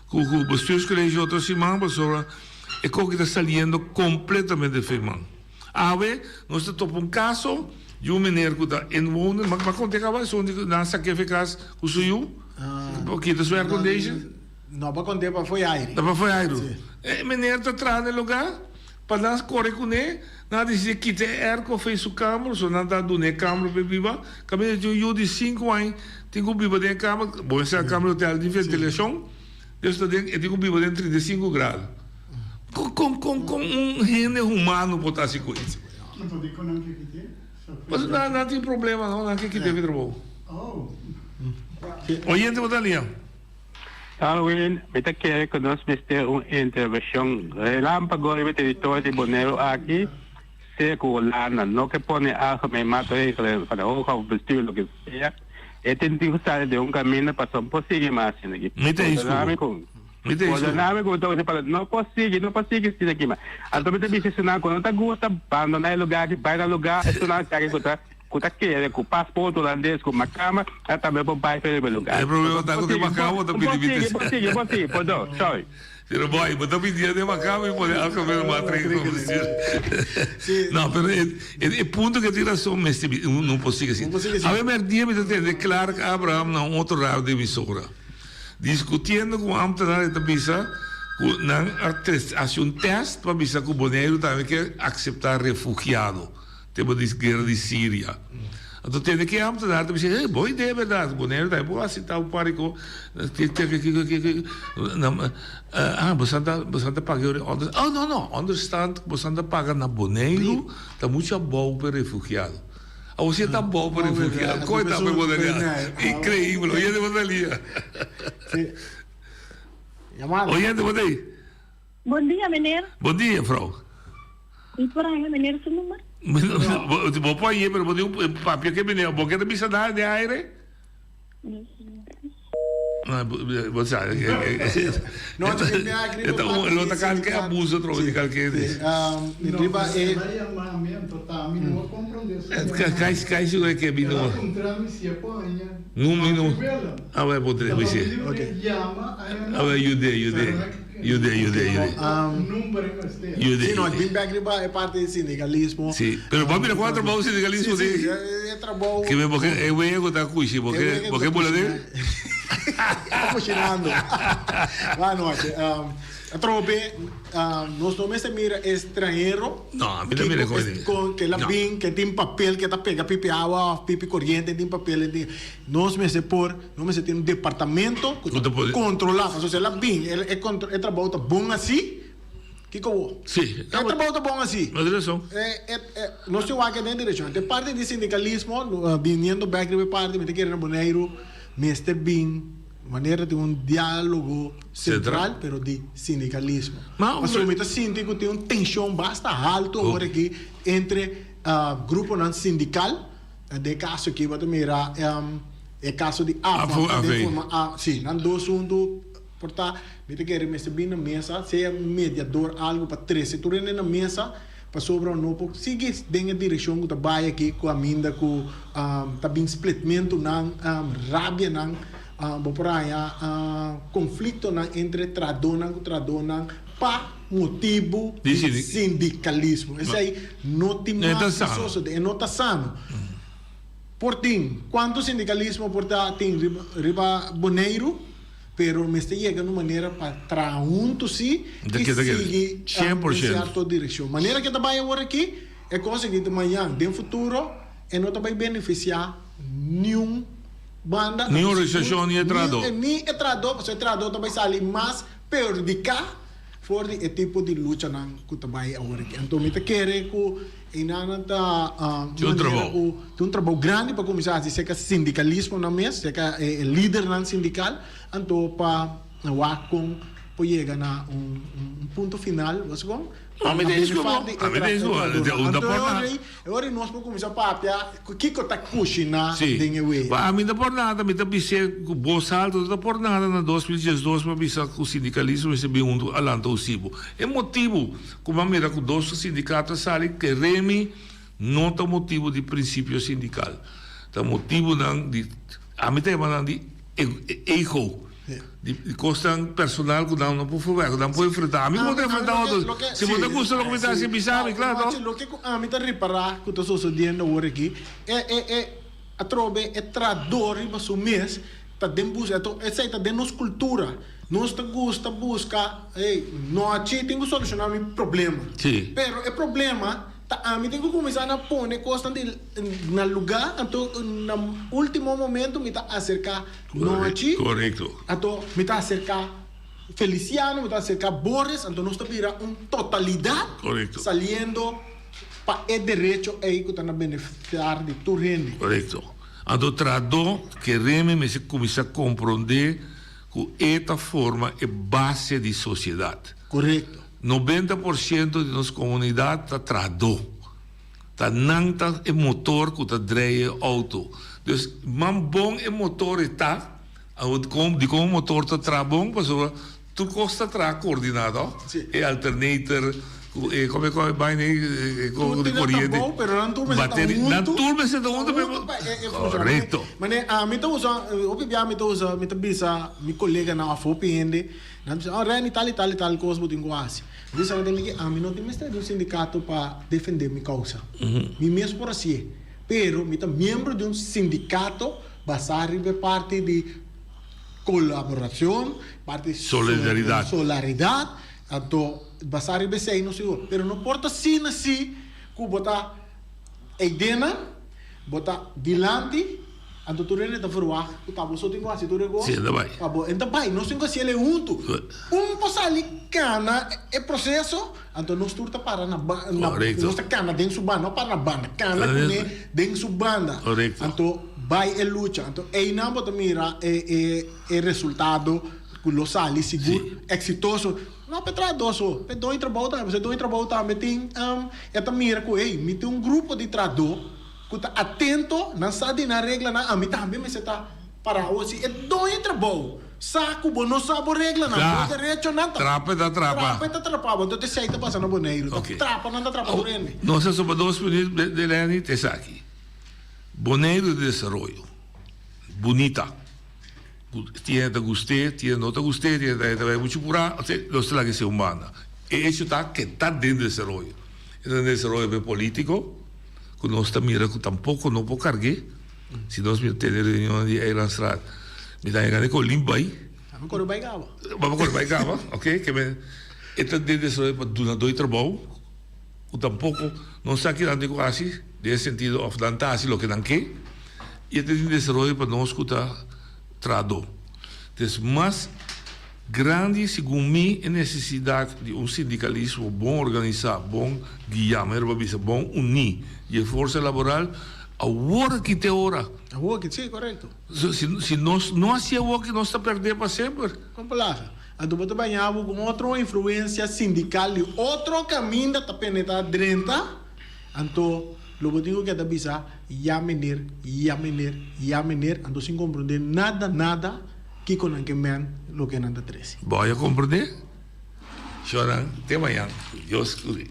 com o bestuurs college outra semana, pessoal, e que está saliendo completamente feio. Ave, nós estamos caso de menino que está inwonen, mas quando acaba isso, na sacrificas o suyo, porque das air condition. Não, para contar para foi aire. Para foi aire. E menino está atrás no lugar, para nós correr com ele. Nada dizer que tem erco fez o câmara, só nada do ne câmara para viva. Caminho de eu de 5 anos, tenho viva dentro da câmara, bom essa câmara tem de ventilação, eu estou dentro, eu tenho viva dentro de 35 graus. Com gênero humano botar assim coisa. Mas não tem problema não, não que teve trabalho. Oyente botar linha. Alwin, kita quer que nós ter uma intervenção relâmpago no território de Bonaire aqui. Lana, não que põe algo me mata para o carro vestir o que seja. E tem que usar de caminho para não conseguir mais aqui. Me tem isso. Não consigo isso aqui mais. Então me diz se não quando tá gosta abandonar lugar que vai no lugar, isso não sai que quer com passaporte holandês com uma cama, também para vai para o lugar. É problema tá com uma cama, tá pedindo. Consigo, pode, sorry. Pero boy, mas eu pedi de uma cama e poder alcançar uma três Não, pero é ponto que tira só mas não possível assim. A ver dia me entende claro que Abraham não outro raro de emissora. Discutindo com a ambtenaar da Bisa, não hace um teste para Bisa que o Bonaire também quer aceitar refugiado. Tema de guerra de Síria. Então tem que ambtenaar da Bisa, boa ideia verdade, Bonaire daí vou aceitar o parico bastante pagar não, understand bastante pagar na Bonaire, tá muito bom para refugiado. Você está bom para refugiado, coitado para Bonaire, incrível, olha de Bonaire. Oyente, bom dia. Bom dia, menino. Bom dia, frau. E por aí, menino, seu número? Vou pôr aí, mas vou ter um papel que menino, porque não precisa dar de aire. Você sabe, não, não tá cara que abusa troco de cara que riba cai isso que é bino não ah vai poder você ah vai you Sim, nós bem back riba é parte do sindicalismo. Sim, pero vamos ver quatro baús de sindicalismo de é trabalho que porque é o ego da cuxi porque bola de cocinando. Boa noite. Trobe, nós não me mira estrangeiro. Não, me mira com que la bin que tem papel que tá pega pipi água, pipi corriente, tem papel, nós me se por, não me se tem um departamento controlar, ou seja, la bin é trabalho bom assim. Que como? Sim. É trabalho bom assim. Na direção. Nós temos aqui na direção. De parte do sindicalismo, vindo back de parte, me querendo boneiro, Mr. Bin, maneira de um diálogo central, pero de sindicalismo. Mas o meta síndico tem uma tensão bastante alta agora aqui entre grupo não sindical, de caso que vai mirar é caso de AFA, sim, não dois portanto, me querendo receber na mesa, ser mediador algo para três setores na mesa. Para sobrar não pouco sigue dentro da direção que trabalha aqui com a minda com também splitmento não rabia não por aí conflito não entre tradona para motivo de sindicalismo isso aí não tem mais é nota sano portanto quanto sindicalismo portanto tem riba boneiro pero me está chegando de maneira para traunto sim e seguir 100% direção. Maneira que trabalha agora aqui é conseguir de manhã, de futuro, e não vai beneficiar nenhum banda. Ni organização, ni trado. Ni trado, porque trado também sai mais perdicar for o tipo de luta não que também agora aqui. Então, me quer que inanata um trabalho grande para começar a dizer que sindicalismo na mesa, se que líder não sindical, então para com chegar na ponto final, você como? Agora nós vamos começar a papia, o que está cozinhando dentro do a mim não por nada, me também se o bom salto não por nada na 2012 para pensar que o sindicalismo recebeu alanta o cibo. É motivo, como a mira que dois sindicatos sabem que Remi não tem motivo de princípio sindical, tem motivo de a mim tem de ego. De custo personal que não pode fazer, não pode enfrentar. A mim não pode enfrentar outros. Se você custa não começar a se pisar, claro. O que a mim está reparar que está sucedendo agora aqui a trobe é trador para o mês, está dentro de nossa cultura. Nós gosta buscar, não aqui tem que solucionar o problema. Sim. Pero o problema a mim tem que começar a pôr costa no lugar, então no último momento me está acercar noite, correto. Então me está acercar Feliciano, me está acercar Boris, então nós está vira totalidade, correto, saliendo para o direito aí que está na beneficiar de tu rende. Correto. Então trado que Remi me se começa a compreender que esta forma é base de sociedade. Correto. 90% de nossa comunidade está trado. Está não tá é motor que está dreia auto. Dus man bom é motor está, de como motor está tra bom, pessoa, tu costa tra coordenado, é alternator, como é que vai nem com de corrente. Bateria, na turma se dá onda correto. Mas a mim tô usando, me tá bisa, meu colega na AFOPende, não diz, Reni tal coisa botinho quase. Diz a que a mim não tem mestre do sindicato para defender minha causa. Me mesmo por assim. Pero me tá membro de sindicato basado em parte de colaboração, parte de solidariedade. Então basado em sei não sei. Pero não importa se que botar Eidena, botar dilante. Então tu rende da fruar, tu tá só tem quase tu rego. Sim, tá bem. Tá bom. Então vai, nós temos que ser junto. Passali cana é processo, então nós turta para na nós cana dentro subanda, não para na banda, cana dentro subanda. Então vai luta. Então aí não bota mira é resultado que lo sali seguro, exitoso. Não petradoso, pedoi trabalho também tem esta mira com me tem grupo de trador que está atento, não sabe na regra, a mim também me está para hoje. É dois trabalho. Saco, não sabe a regra, não pode direito, não. Trapa. Então, te sei, está passando boneiro. Trapa, não trapa por ele. Nós somos 2 minutos de Leni, te aqui. Boneiro de desenvolvimento. Bonita. Tiene te gusté, tiene no te gusté, tiene te muito pura, não sei lá que se humana. E isso está que está dentro do desenvolvimento. É um desenvolvimento político. Que nós também mira que tampouco não pode carregar, se nós temos reunião de Eilandstraat, me dá engano com limpa aí. Vamos correr baigava, ok? Que me esta dentro para doar dois trabalho, que tampouco não está aqui dando quase, nesse sentido of dantar lo que não quer, e este desenvolvimento para nós que está trado. Então, mais grande, segundo mim, a necessidade de sindicalismo bom organizado, bom guiar, bom unir e a força laboral a hora que tem hora. A hora que sim, correto. Se nós não hacemos o que nós está perdendo para sempre. Como lá? A do bote banhava com outra influência sindical e outro caminho da penetrar dentro. Então, logo digo que a bisa ia menir, então sem compreender nada que com que men lo que nada 13. Voy a compreender? Choran, até amanhã. Deus cuide.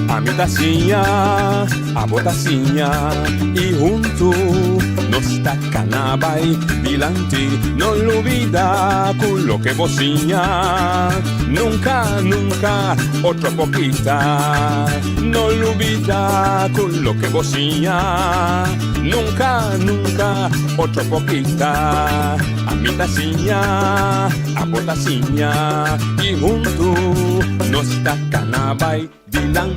A mi tacinha, a botacinha e junto nos tacanabay dilante, no olvida con lo que vocinha, nunca otra poquita, no olvida con lo que vocinha, nunca otra poquita, a mi tacinha, a botacinha y junto nos tacanabay dilante.